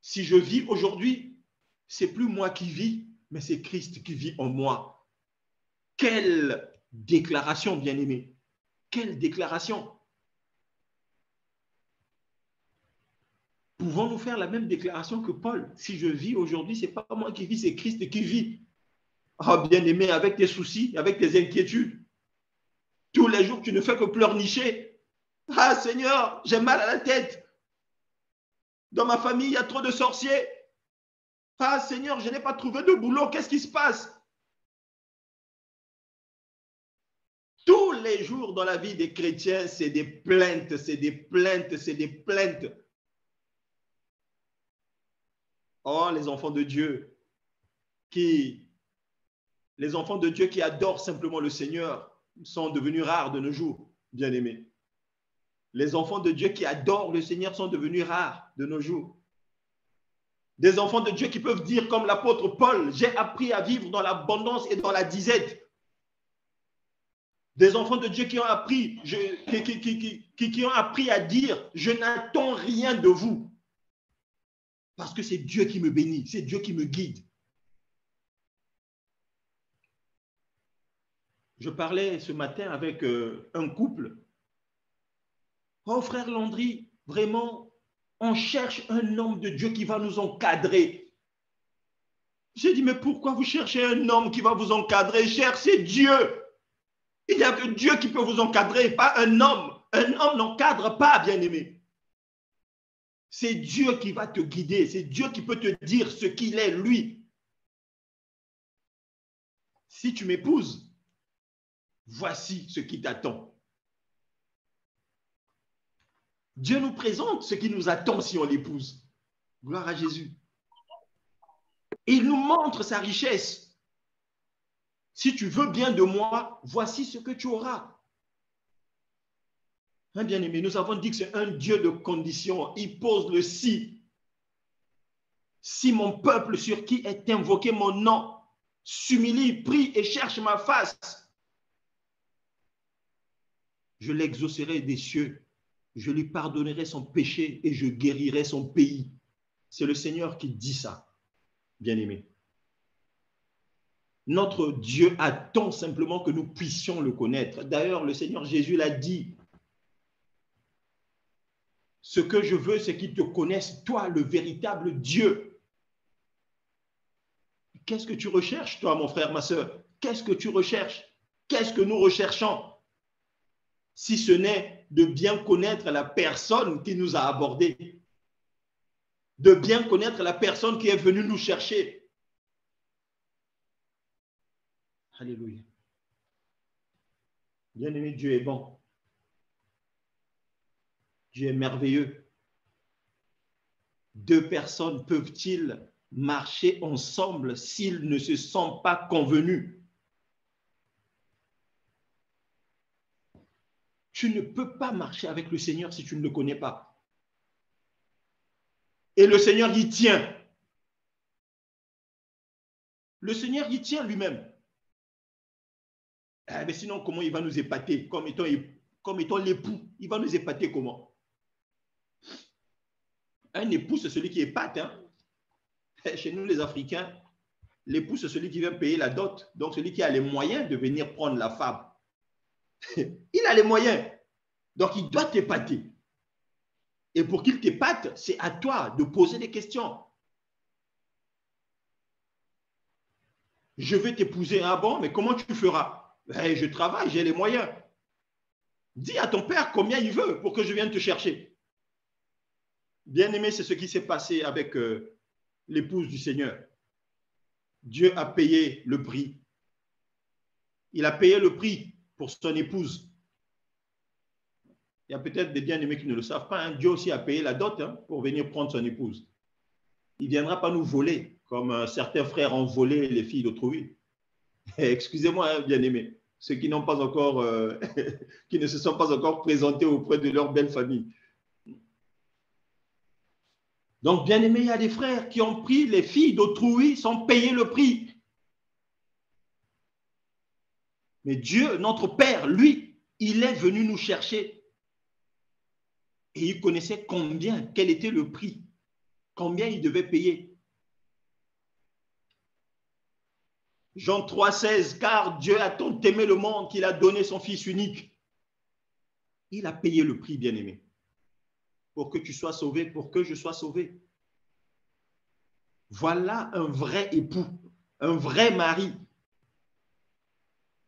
Si je vis aujourd'hui, c'est plus moi qui vis, mais c'est Christ qui vit en moi. Quelle déclaration, bien-aimé! Quelle déclaration! Pouvons-nous faire la même déclaration que Paul? Si je vis aujourd'hui, ce n'est pas moi qui vis, c'est Christ qui vit. Oh, bien-aimé, avec tes soucis, avec tes inquiétudes, tous les jours, tu ne fais que pleurnicher. Ah, Seigneur, j'ai mal à la tête. Dans ma famille, il y a trop de sorciers. Ah, Seigneur, je n'ai pas trouvé de boulot. Qu'est-ce qui se passe? Tous les jours dans la vie des chrétiens, c'est des plaintes, c'est des plaintes, c'est des plaintes. Oh, les enfants de Dieu qui adorent simplement le Seigneur sont devenus rares de nos jours, bien-aimés. Les enfants de Dieu qui adorent le Seigneur sont devenus rares de nos jours. Des enfants de Dieu qui peuvent dire comme l'apôtre Paul, j'ai appris à vivre dans l'abondance et dans la disette. Des enfants de Dieu qui ont appris, qui ont appris à dire, je n'attends rien de vous. Parce que c'est Dieu qui me bénit, c'est Dieu qui me guide. Je parlais ce matin avec un couple. Oh frère Landry, vraiment, on cherche un homme de Dieu qui va nous encadrer. J'ai dit, mais pourquoi vous cherchez un homme qui va vous encadrer? Cherchez Dieu. Il n'y a que Dieu qui peut vous encadrer, pas un homme. Un homme n'encadre pas, bien-aimé. C'est Dieu qui va te guider. C'est Dieu qui peut te dire ce qu'il est, lui. Si tu m'épouses, voici ce qui t'attend. Dieu nous présente ce qui nous attend si on l'épouse. Gloire à Jésus. Il nous montre sa richesse. Si tu veux bien de moi, voici ce que tu auras. Hein, bien-aimé, nous avons dit que c'est un Dieu de conditions. Il pose le si. Si mon peuple sur qui est invoqué mon nom s'humilie, prie et cherche ma face, je l'exaucerai des cieux. Je lui pardonnerai son péché et je guérirai son pays. C'est le Seigneur qui dit ça, bien-aimé. Notre Dieu attend simplement que nous puissions le connaître. D'ailleurs, le Seigneur Jésus l'a dit. Ce que je veux, c'est qu'ils te connaissent, toi, le véritable Dieu. Qu'est-ce que tu recherches, toi, mon frère, ma soeur? Qu'est-ce que tu recherches? Qu'est-ce que nous recherchons? Si ce n'est de bien connaître la personne qui nous a abordés, de bien connaître la personne qui est venue nous chercher. Alléluia. Bien-aimé, Dieu est bon. Dieu est merveilleux. Deux personnes peuvent-ils marcher ensemble s'ils ne se sont pas convenus? Tu ne peux pas marcher avec le Seigneur si tu ne le connais pas. Et le Seigneur y tient. Le Seigneur y tient lui-même. Mais sinon, comment il va nous épater comme étant l'époux? Il va nous épater comment? Un époux, c'est celui qui épate. Hein? Chez nous, les Africains, l'époux, c'est celui qui vient payer la dot. Donc, celui qui a les moyens de venir prendre la femme. Il a les moyens. Donc, il doit t'épater. Et pour qu'il t'épate, c'est à toi de poser des questions. Je vais t'épouser. Ah bon, mais comment tu feras? Je travaille, j'ai les moyens. Dis à ton père combien il veut pour que je vienne te chercher. Bien-aimé, c'est ce qui s'est passé avec l'épouse du Seigneur. Dieu a payé le prix. Il a payé le prix pour son épouse. Il y a peut-être des bien-aimés qui ne le savent pas. Hein. Dieu aussi a payé la dot pour venir prendre son épouse. Il ne viendra pas nous voler, comme certains frères ont volé les filles d'autrui. Excusez-moi, hein, bien-aimés, ceux qui n'ont pas encore, qui ne se sont pas encore présentés auprès de leur belle famille. Donc, bien-aimés, il y a des frères qui ont pris les filles d'autrui sans payer le prix. Mais Dieu, notre Père, lui, il est venu nous chercher. Et il connaissait combien, quel était le prix, combien il devait payer. Jean 3,16, car Dieu a tant aimé le monde qu'il a donné son Fils unique. Il a payé le prix, bien-aimé, pour que tu sois sauvé, pour que je sois sauvé. Voilà un vrai époux, un vrai mari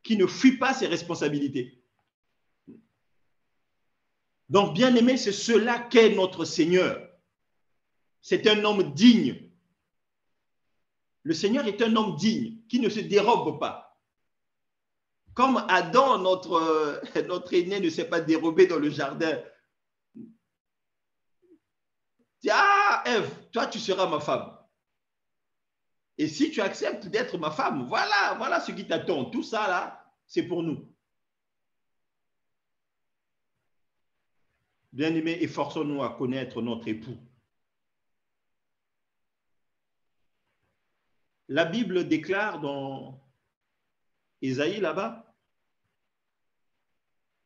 qui ne fuit pas ses responsabilités. Donc, bien-aimé, c'est cela qu'est notre Seigneur. C'est un homme digne. Le Seigneur est un homme digne qui ne se dérobe pas. Comme Adam, notre aîné, ne s'est pas dérobé dans le jardin. Ah, Ève, toi, tu seras ma femme. Et si tu acceptes d'être ma femme, voilà ce qui t'attend. Tout ça, là, c'est pour nous. Bien-aimés, efforçons-nous à connaître notre époux. La Bible déclare dans Ésaïe, là-bas,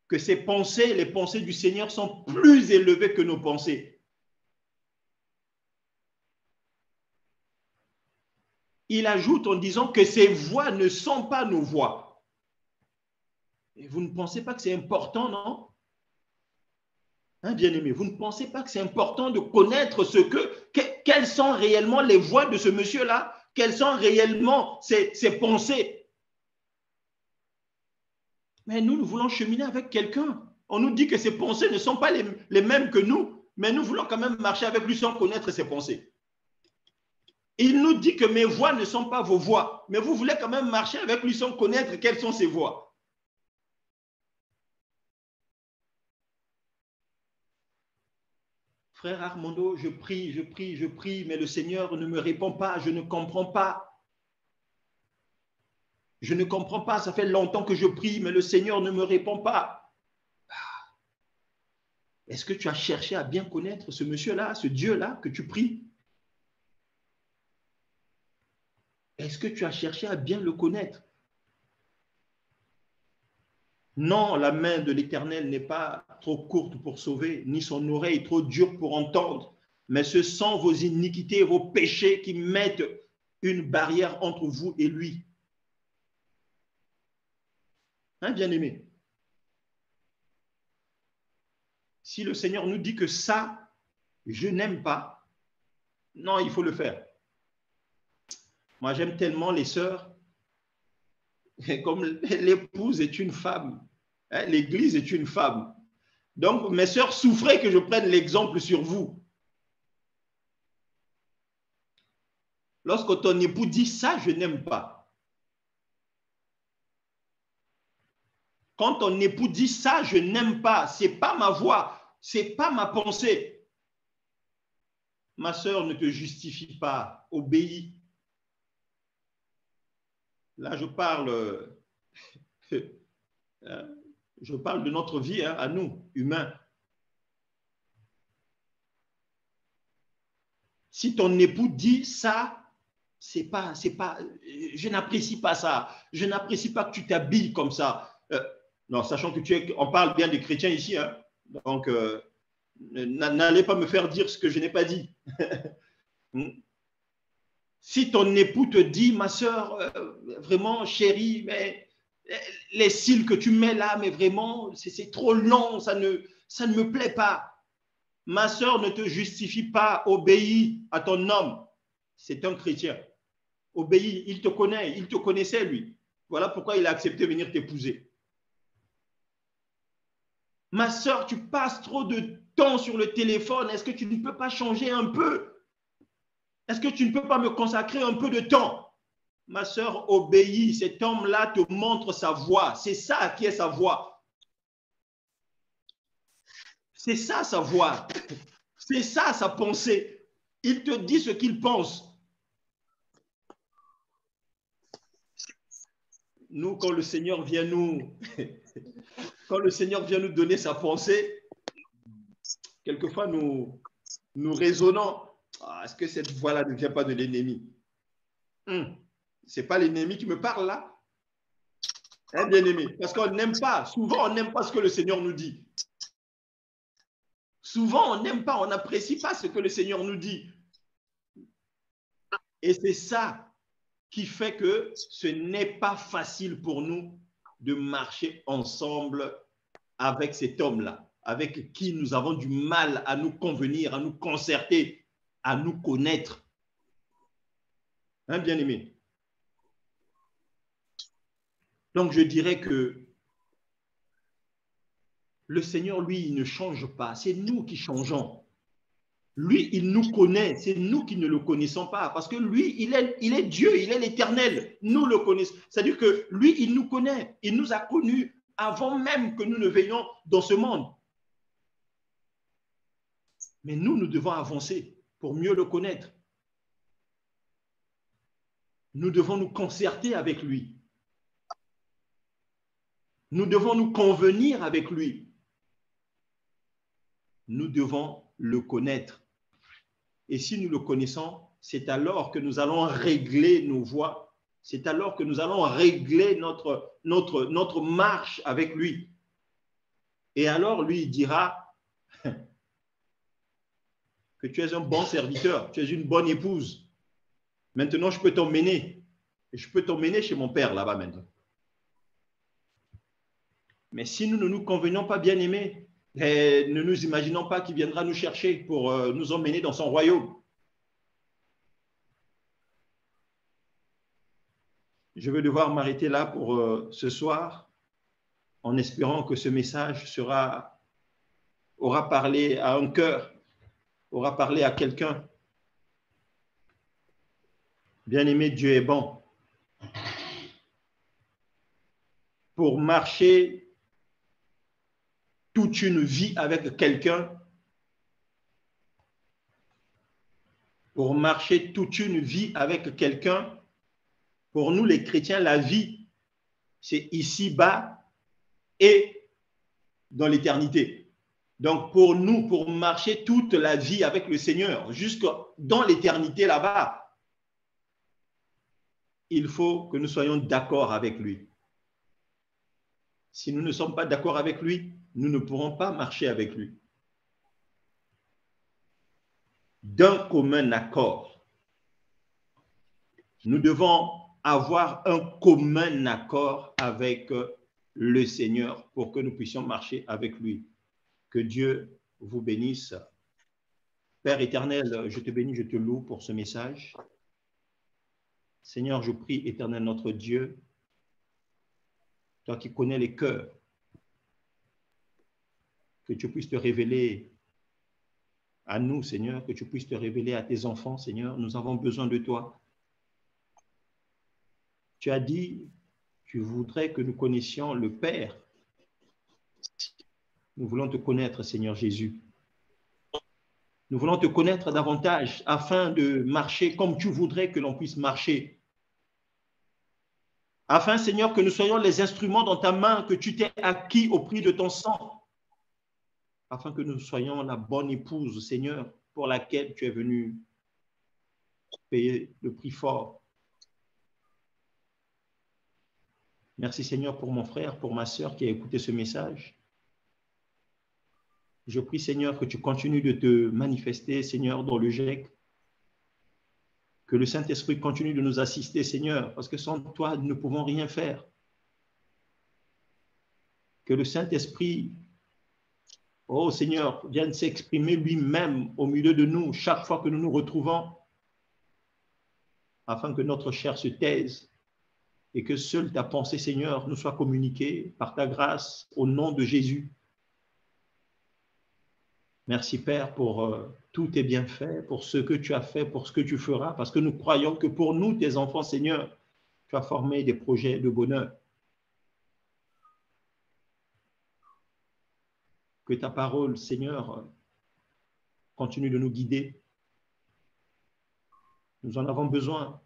que ses pensées, les pensées du Seigneur sont plus élevées que nos pensées. Il ajoute en disant que ses voies ne sont pas nos voies. Et vous ne pensez pas que c'est important, non? Hein, bien-aimé, vous ne pensez pas que c'est important de connaître quelles sont réellement les voies de ce monsieur-là? Quelles sont réellement ses pensées? Mais nous voulons cheminer avec quelqu'un. On nous dit que ses pensées ne sont pas les mêmes que nous, mais nous voulons quand même marcher avec lui sans connaître ses pensées. Il nous dit que mes voies ne sont pas vos voies, mais vous voulez quand même marcher avec lui sans connaître quelles sont ses voies. Frère Armando, je prie, mais le Seigneur ne me répond pas, je ne comprends pas. Je ne comprends pas, ça fait longtemps que je prie, mais le Seigneur ne me répond pas. Est-ce que tu as cherché à bien connaître ce monsieur-là, ce Dieu-là que tu pries? Est-ce que tu as cherché à bien le connaître? Non, la main de l'Éternel n'est pas trop courte pour sauver, ni son oreille trop dure pour entendre, mais ce sont vos iniquités et vos péchés qui mettent une barrière entre vous et lui. Hein, bien-aimé? Si le Seigneur nous dit que ça, je n'aime pas, non, il faut le faire. Moi, j'aime tellement les sœurs, comme l'épouse est une femme, hein, l'Église est une femme. Donc, mes sœurs souffraient que je prenne l'exemple sur vous. Lorsque ton époux dit ça, je n'aime pas. Quand ton époux dit ça, je n'aime pas, ce n'est pas ma voix, ce n'est pas ma pensée. Ma sœur, ne te justifie pas, obéis. Là, je parle de notre vie, hein, à nous, humains. Si ton époux dit ça, je n'apprécie pas ça. Je n'apprécie pas que tu t'habilles comme ça. Non, sachant que on parle bien des chrétiens ici, hein, donc n'allez pas me faire dire ce que je n'ai pas dit. Si ton époux te dit, ma soeur, vraiment chérie, mais les cils que tu mets là, mais vraiment, c'est trop long, ça ne me plaît pas. Ma soeur, ne te justifie pas, obéis à ton homme. C'est un chrétien. Obéis, il te connaît, il te connaissait lui. Voilà pourquoi il a accepté de venir t'épouser. Ma soeur, tu passes trop de temps sur le téléphone, est-ce que tu ne peux pas changer un peu? Est-ce que tu ne peux pas me consacrer un peu de temps? Ma soeur, obéis, cet homme-là te montre sa voie. C'est ça qui est sa voie. C'est ça sa voie. C'est ça sa pensée. Il te dit ce qu'il pense. Nous, quand le Seigneur vient nous donner sa pensée, quelquefois nous raisonnons. Est-ce que cette voix-là ne vient pas de l'ennemi? Ce n'est pas l'ennemi qui me parle là? Hein, bien-aimé? Parce qu'on n'aime pas. Souvent, on n'aime pas ce que le Seigneur nous dit. Souvent, on n'aime pas, on n'apprécie pas ce que le Seigneur nous dit. Et c'est ça qui fait que ce n'est pas facile pour nous de marcher ensemble avec cet homme-là, avec qui nous avons du mal à nous convenir, à nous concerter, à nous connaître. Hein, bien-aimé? Donc, je dirais que le Seigneur, lui, il ne change pas. C'est nous qui changeons. Lui, il nous connaît. C'est nous qui ne le connaissons pas. Parce que lui, il est Dieu, il est l'Éternel. Nous le connaissons. C'est-à-dire que lui, il nous connaît. Il nous a connus avant même que nous ne venions dans ce monde. Mais nous, nous devons avancer pour mieux le connaître. Nous devons nous concerter avec lui. Nous devons nous convenir avec lui. Nous devons le connaître. Et si nous le connaissons, c'est alors que nous allons régler nos voies. C'est alors que nous allons régler notre marche avec lui. Et alors, lui, il dira que tu es un bon serviteur, tu es une bonne épouse. Maintenant, je peux t'emmener. Et je peux t'emmener chez mon père là-bas maintenant. Mais si nous ne nous convenons pas, bien aimés, ne nous imaginons pas qu'il viendra nous chercher pour nous emmener dans son royaume. Je vais devoir m'arrêter là pour ce soir, en espérant que ce message aura parlé à un cœur, aura parlé à quelqu'un. Bien-aimé, Dieu est bon. Pour marcher toute une vie avec quelqu'un, pour marcher toute une vie avec quelqu'un, pour nous les chrétiens, la vie, c'est ici-bas et dans l'éternité. Donc pour nous, pour marcher toute la vie avec le Seigneur, jusque dans l'éternité là-bas, il faut que nous soyons d'accord avec lui. Si nous ne sommes pas d'accord avec lui, nous ne pourrons pas marcher avec lui. D'un commun accord. Nous devons avoir un commun accord avec le Seigneur pour que nous puissions marcher avec lui. Que Dieu vous bénisse. Père éternel, je te bénis, je te loue pour ce message. Seigneur, je prie, éternel notre Dieu, toi qui connais les cœurs, que tu puisses te révéler à nous, Seigneur, que tu puisses te révéler à tes enfants, Seigneur. Nous avons besoin de toi. Tu as dit, tu voudrais que nous connaissions le Père. Nous voulons te connaître, Seigneur Jésus. Nous voulons te connaître davantage afin de marcher comme tu voudrais que l'on puisse marcher. Afin, Seigneur, que nous soyons les instruments dans ta main que tu t'es acquis au prix de ton sang. Afin que nous soyons la bonne épouse, Seigneur, pour laquelle tu es venu payer le prix fort. Merci, Seigneur, pour mon frère, pour ma sœur qui a écouté ce message. Je prie, Seigneur, que tu continues de te manifester, Seigneur, dans le GEC. Que le Saint-Esprit continue de nous assister, Seigneur, parce que sans toi, nous ne pouvons rien faire. Que le Saint-Esprit, oh Seigneur, vienne s'exprimer lui-même au milieu de nous chaque fois que nous nous retrouvons, afin que notre chair se taise et que seule ta pensée, Seigneur, nous soit communiquée par ta grâce au nom de Jésus. Merci, Père, pour tous tes bienfaits, pour ce que tu as fait, pour ce que tu feras, parce que nous croyons que pour nous, tes enfants, Seigneur, tu as formé des projets de bonheur. Que ta parole, Seigneur, continue de nous guider. Nous en avons besoin,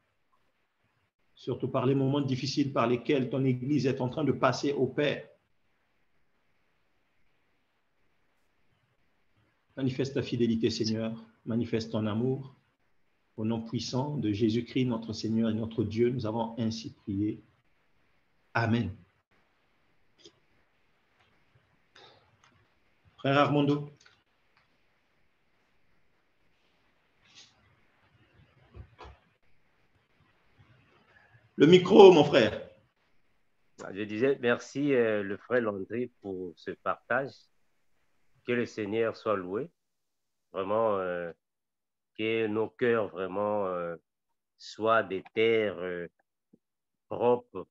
surtout par les moments difficiles par lesquels ton Église est en train de passer au Père. Manifeste ta fidélité, Seigneur, manifeste ton amour. Au nom puissant de Jésus-Christ, notre Seigneur et notre Dieu, nous avons ainsi prié. Amen. Frère Armando. Le micro, mon frère. Je disais merci, le frère Landry, pour ce partage. Que le Seigneur soit loué. Vraiment, que nos cœurs vraiment soient des terres propres,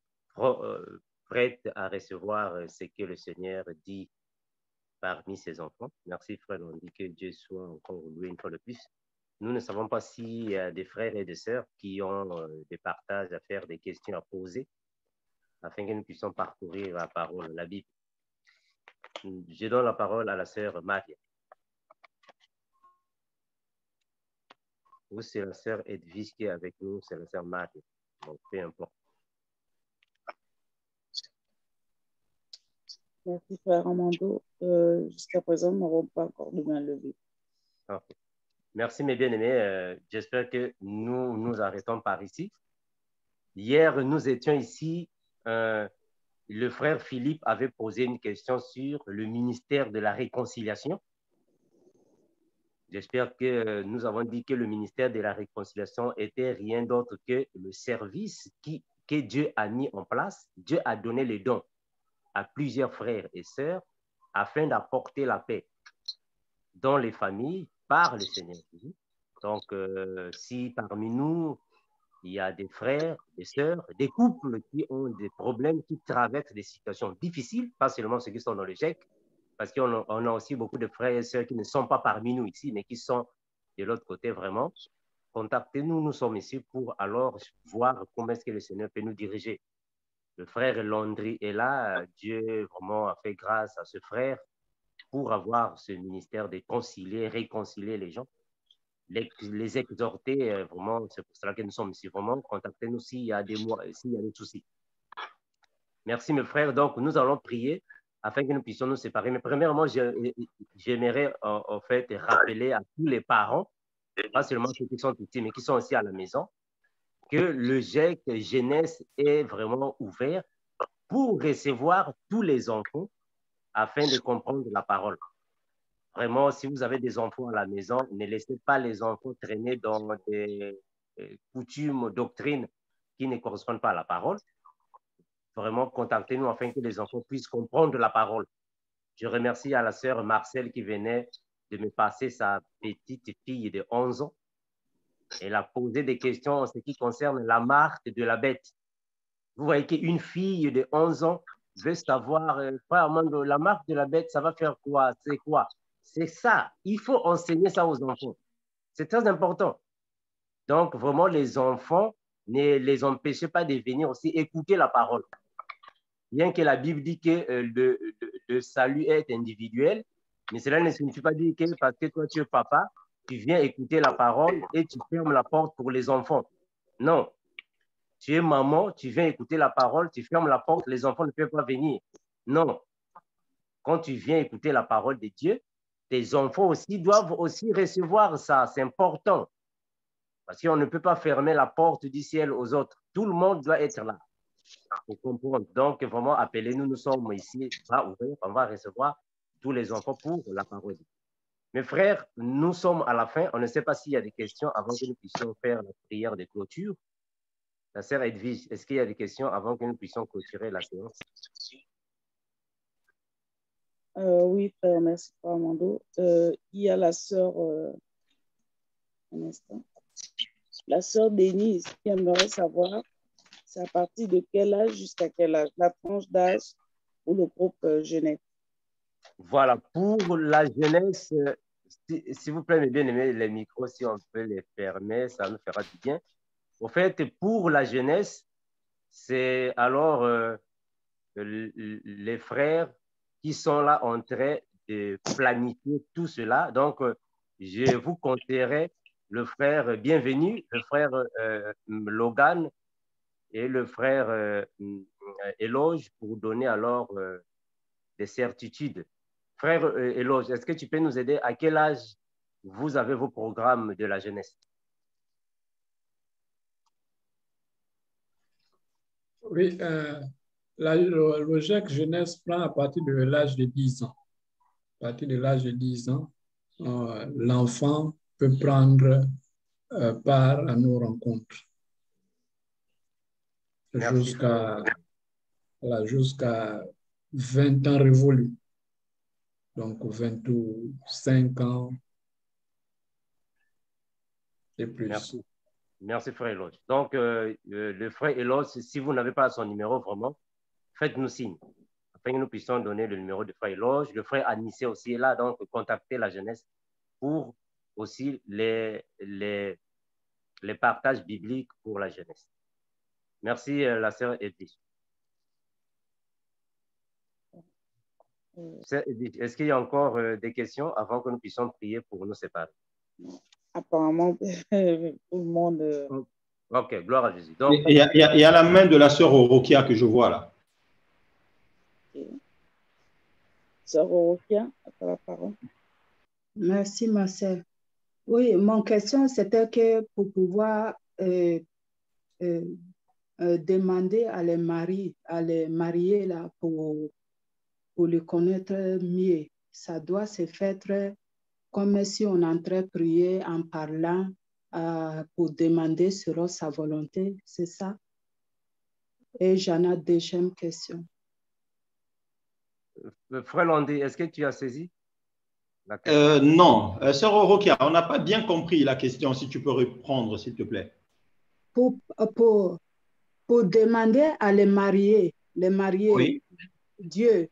prêtes à recevoir ce que le Seigneur dit parmi ses enfants. Merci, frère Landry, que Dieu soit encore loué une fois de plus. Nous ne savons pas s'il y a des frères et des sœurs qui ont des partages à faire, des questions à poser, afin que nous puissions parcourir la parole, la Bible. Je donne la parole à la sœur Maria. Ou c'est la sœur Edwige qui est avec nous, c'est la sœur Maria. Donc, peu importe. Merci, frère Armando. Jusqu'à présent, nous n'avons pas encore de main levée. Okay. Merci, mes bien-aimés. J'espère que nous arrêtons par ici. Hier, nous étions ici. Le frère Philippe avait posé une question sur le ministère de la réconciliation. J'espère que nous avons dit que le ministère de la réconciliation était rien d'autre que le service que Dieu a mis en place. Dieu a donné les dons à plusieurs frères et sœurs afin d'apporter la paix dans les familles par le Seigneur. Donc, si parmi nous, il y a des frères, des sœurs, des couples qui ont des problèmes, qui traversent des situations difficiles, pas seulement ceux qui sont dans l'échec, parce qu'on a aussi beaucoup de frères et sœurs qui ne sont pas parmi nous ici, mais qui sont de l'autre côté vraiment. Contactez-nous, nous sommes ici pour alors voir comment est-ce que le Seigneur peut nous diriger. Le frère Landry est là, Dieu vraiment a fait grâce à ce frère pour avoir ce ministère de concilier, réconcilier les gens, les exhorter, vraiment, c'est pour cela que nous sommes ici, vraiment, contactez-nous s'il y a des soucis. Merci mes frères, donc nous allons prier afin que nous puissions nous séparer. Mais premièrement, j'aimerais en fait rappeler à tous les parents, pas seulement ceux qui sont ici, mais qui sont aussi à la maison, que le GEC Jeunesse est vraiment ouvert pour recevoir tous les enfants afin de comprendre la parole. Vraiment, si vous avez des enfants à la maison, ne laissez pas les enfants traîner dans des coutumes, doctrines qui ne correspondent pas à la parole. Vraiment, contactez-nous afin que les enfants puissent comprendre la parole. Je remercie à la sœur Marcel qui venait de me passer sa petite fille de 11 ans. Elle a posé des questions en ce qui concerne la marque de la bête. Vous voyez qu'une fille de 11 ans veut savoir, la marque de la bête, ça va faire quoi? C'est quoi? C'est ça. Il faut enseigner ça aux enfants. C'est très important. Donc, vraiment, les enfants, ne les empêchez pas de venir aussi écouter la parole. Bien que la Bible dit que le salut est individuel, mais cela ne signifie pas dire que parce que toi, tu es papa, tu viens écouter la parole et tu fermes la porte pour les enfants. Non. Tu es maman, tu viens écouter la parole, tu fermes la porte, les enfants ne peuvent pas venir. Non. Quand tu viens écouter la parole de Dieu, tes enfants aussi doivent aussi recevoir ça. C'est important. Parce qu'on ne peut pas fermer la porte du ciel aux autres. Tout le monde doit être là pour comprendre. Donc, vraiment, appelez-nous. Nous sommes ici, on va recevoir tous les enfants pour la parole. Mes frères, nous sommes à la fin. On ne sait pas s'il y a des questions avant que nous puissions faire la prière de clôture. La sœur Edwige, est-ce qu'il y a des questions avant que nous puissions clôturer la séance? Oui, frère, merci, frère Armando. Il y a la sœur, un instant, la sœur Denise qui aimerait savoir, c'est à partir de quel âge jusqu'à quel âge, la tranche d'âge pour le groupe jeunesse. Voilà, pour la jeunesse, s'il vous plaît, mes bien-aimés, les micros, si on peut les fermer, ça nous fera du bien. En fait, pour la jeunesse, c'est alors les frères qui sont là en train de planifier tout cela. Donc, je vous conseillerais le frère Bienvenu, le frère Logan et le frère Éloge pour donner alors des certitudes. Frère Éloge, est-ce que tu peux nous aider? À quel âge vous avez vos programmes de la jeunesse? Oui, le GEC Jeunesse prend à partir de l'âge de 10 ans. À partir de l'âge de 10 ans, l'enfant peut prendre part à nos rencontres. jusqu'à 20 ans révolus. Donc 25 ans et plus. Merci. Merci, frère Eloge. Donc, le frère Eloge, si vous n'avez pas son numéro, vraiment, faites-nous signe, afin que nous puissions donner le numéro de frère Eloge. Le frère Anissé aussi est là, donc contactez la jeunesse pour aussi les partages bibliques pour la jeunesse. Merci, la sœur Edith. Est-ce qu'il y a encore des questions avant que nous puissions prier pour nous séparer? Apparemment, tout le monde... Ok, gloire à Jésus. Donc, il y a la main de la sœur Orokia que je vois là. Okay. Sœur Orokia, à la parole. Merci, ma sœur. Oui, mon question, c'était que pour pouvoir demander à les marier là, pour le connaître mieux, ça doit se faire comme si on entrait à prier en parlant pour demander selon sa volonté, c'est ça? Et j'en ai deuxième question. Frère Landé, est-ce que tu as saisi? Non, sœur Orokia, on n'a pas bien compris la question, si tu peux reprendre, s'il te plaît. Pour demander à les marier, oui. Dieu,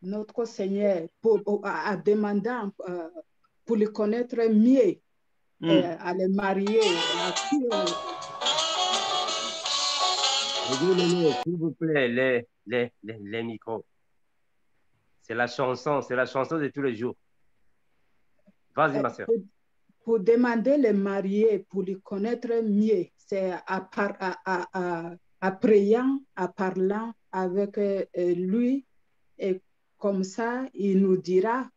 notre Seigneur, à demander pour le connaître mieux, à les marier. S'il vous plaît, les micros. C'est la chanson de tous les jours. Vas-y, ma sœur. Pour demander les marier, pour les connaître mieux, c'est en parlant avec lui, et comme ça, il nous dira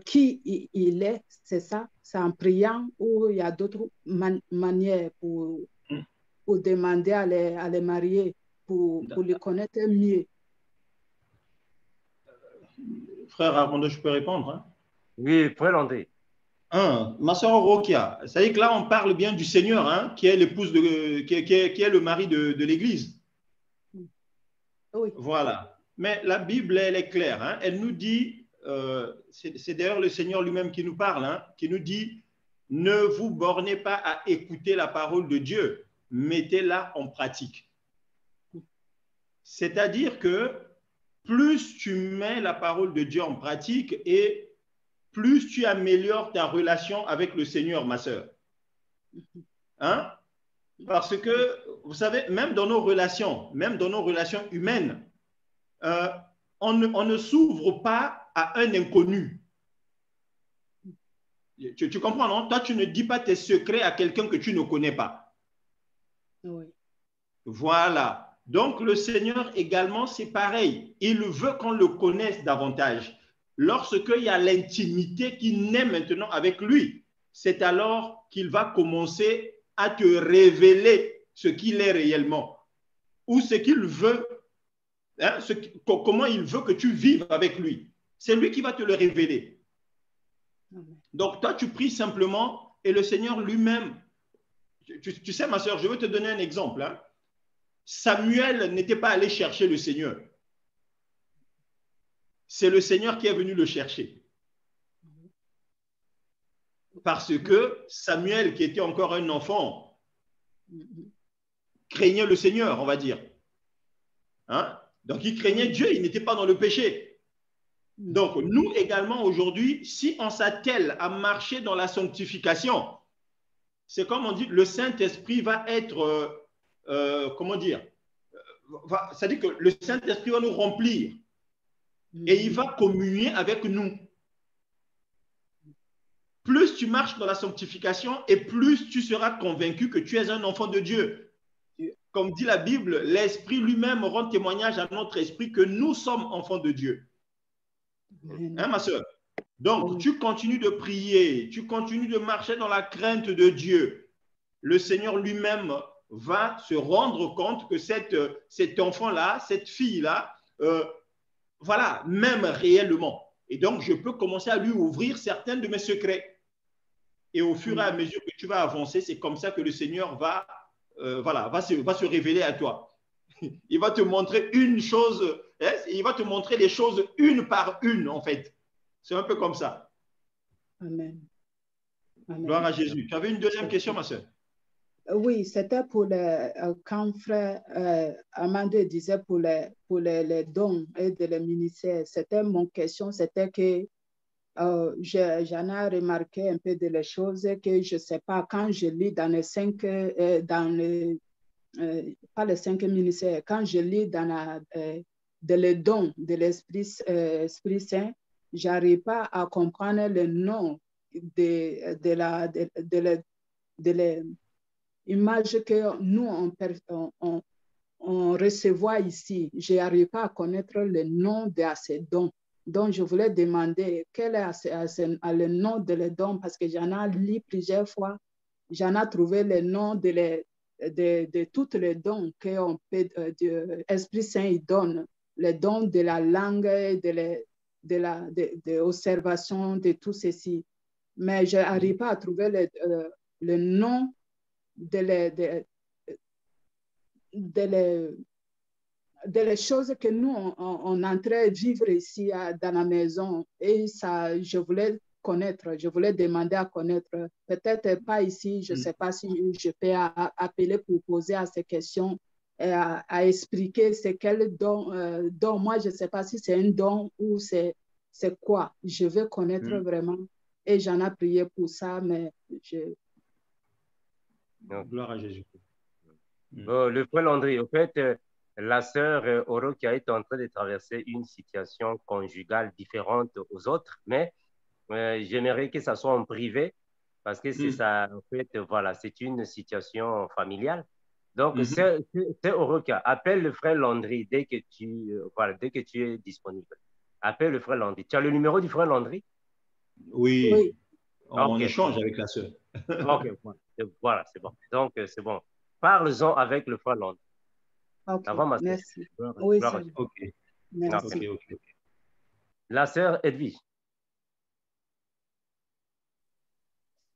qui il est, c'est ça? C'est en priant ou il y a d'autres manières pour demander à les marier, pour les connaître mieux? Frère Armando, je peux répondre? Hein? Oui, frère Landé. Ma soeur Orokia, ça veut dire que là, on parle bien du Seigneur, hein, qui est l'épouse qui est le mari de l'Église. Oui. Voilà. Mais la Bible, elle est claire. Hein? Elle nous dit, c'est d'ailleurs le Seigneur lui-même qui nous parle, hein, qui nous dit, ne vous bornez pas à écouter la parole de Dieu, mettez-la en pratique. C'est-à-dire que plus tu mets la parole de Dieu en pratique et plus tu améliores ta relation avec le Seigneur, ma sœur. Hein? Parce que, vous savez, même dans nos relations humaines, on ne s'ouvre pas à un inconnu. Tu comprends, non? Toi, tu ne dis pas tes secrets à quelqu'un que tu ne connais pas. Oui. Voilà. Donc, le Seigneur également, c'est pareil. Il veut qu'on le connaisse davantage. Lorsqu'il y a l'intimité qui naît maintenant avec lui, c'est alors qu'il va commencer à te révéler ce qu'il est réellement ou ce qu'il veut, hein, comment il veut que tu vives avec lui. C'est lui qui va te le révéler. Donc, toi, tu pries simplement et le Seigneur lui-même, tu sais, ma soeur, je veux te donner un exemple. Hein. Samuel n'était pas allé chercher le Seigneur. C'est le Seigneur qui est venu le chercher. Parce que Samuel, qui était encore un enfant, craignait le Seigneur, on va dire. Hein? Donc, il craignait Dieu, il n'était pas dans le péché. Donc, nous également, aujourd'hui, si on s'attelle à marcher dans la sanctification, c'est comme on dit, le Saint-Esprit va être, comment dire, c'est-à-dire que le Saint-Esprit va nous remplir. Et il va communier avec nous. Plus tu marches dans la sanctification et plus tu seras convaincu que tu es un enfant de Dieu. Comme dit la Bible, l'Esprit lui-même rend témoignage à notre esprit que nous sommes enfants de Dieu. Hein, ma soeur? Donc, tu continues de prier, tu continues de marcher dans la crainte de Dieu. Le Seigneur lui-même va se rendre compte que cet enfant-là, cette fille-là, voilà, même réellement. Et donc, je peux commencer à lui ouvrir certains de mes secrets. Et au fur et à mesure que tu vas avancer, c'est comme ça que le Seigneur va se révéler à toi. Il va te montrer une chose, hein, il va te montrer les choses une par une, en fait. C'est un peu comme ça. Amen. Amen. Gloire à Jésus. Tu avais une deuxième question, ma soeur? Oui, c'était pour quand frère Amandé disait pour les dons et de les ministères. C'était mon question, c'était que j'en ai remarqué un peu de les choses que je ne sais pas, quand je lis dans les pas les 5 ministères, quand je lis dans les dons de l'Esprit Saint, je n'arrive pas à comprendre le nom de l'image que nous, on recevait ici. Je n'arrive pas à connaître le nom de ces dons. Donc, je voulais demander quel est le nom de les dons, parce que j'en ai lu plusieurs fois, j'en ai trouvé le nom de tous les dons que l'Esprit Saint il donne, les dons de la langue, de l'observation, de tout ceci. Mais je n'arrive pas à trouver le nom de les choses que nous, on est en train de vivre ici dans la maison. Et ça, je voulais connaître, je voulais demander à connaître. Peut-être pas ici, je ne sais pas si je peux appeler pour poser à ces questions, à expliquer c'est quel don. Moi, je ne sais pas si c'est un don ou c'est quoi. Je veux connaître vraiment. Et j'en ai prié pour ça, mais Gloire à Jésus. Le frère Landry, au fait, la sœur Oro qui est en train de traverser une situation conjugale différente aux autres, mais j'aimerais que ça soit en privé parce que c'est ça, en fait, voilà, c'est une situation familiale. Donc, c'est Oro qui appelle le frère Landry dès que tu es disponible. Appelle le frère Landry. Tu as le numéro du frère Landry? Oui. On échange avec la sœur. Ok, voilà, c'est bon. Donc, c'est bon. Parle-en avec le frère Landry. Ok, merci. Oui, ok. Merci. Okay. La sœur Edwige.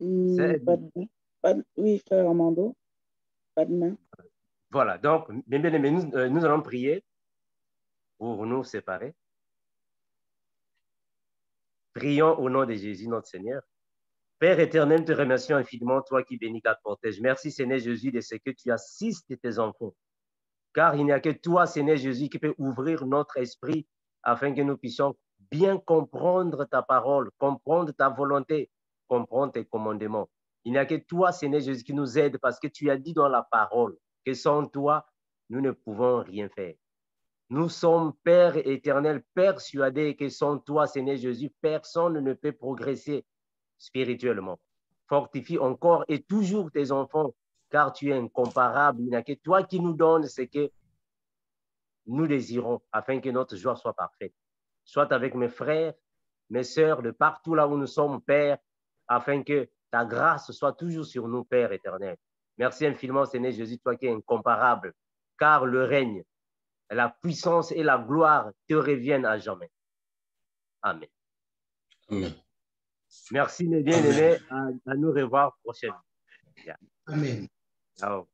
Oui, frère Armando. Pas de main. Voilà, donc, nous allons prier pour nous séparer. Prions au nom de Jésus, notre Seigneur. Père éternel, te remercions infiniment, toi qui bénis, garde, protège. Merci, Seigneur Jésus, de ce que tu assistes tes enfants. Car il n'y a que toi, Seigneur Jésus, qui peut ouvrir notre esprit afin que nous puissions bien comprendre ta parole, comprendre ta volonté, comprendre tes commandements. Il n'y a que toi, Seigneur Jésus, qui nous aide parce que tu as dit dans la parole que sans toi, nous ne pouvons rien faire. Nous sommes, Père éternel, persuadés que sans toi, Seigneur Jésus, personne ne peut progresser spirituellement. Fortifie encore et toujours tes enfants, car tu es incomparable. Il n'y a que toi qui nous donnes ce que nous désirons afin que notre joie soit parfaite. Soit avec mes frères, mes sœurs, de partout là où nous sommes, Père, afin que ta grâce soit toujours sur nous, Père éternel. Merci infiniment, Seigneur Jésus, toi qui es incomparable, car le règne, la puissance et la gloire te reviennent à jamais. Amen. Amen. Merci, mes bien-aimés. À nous revoir prochainement. Amen. Ciao.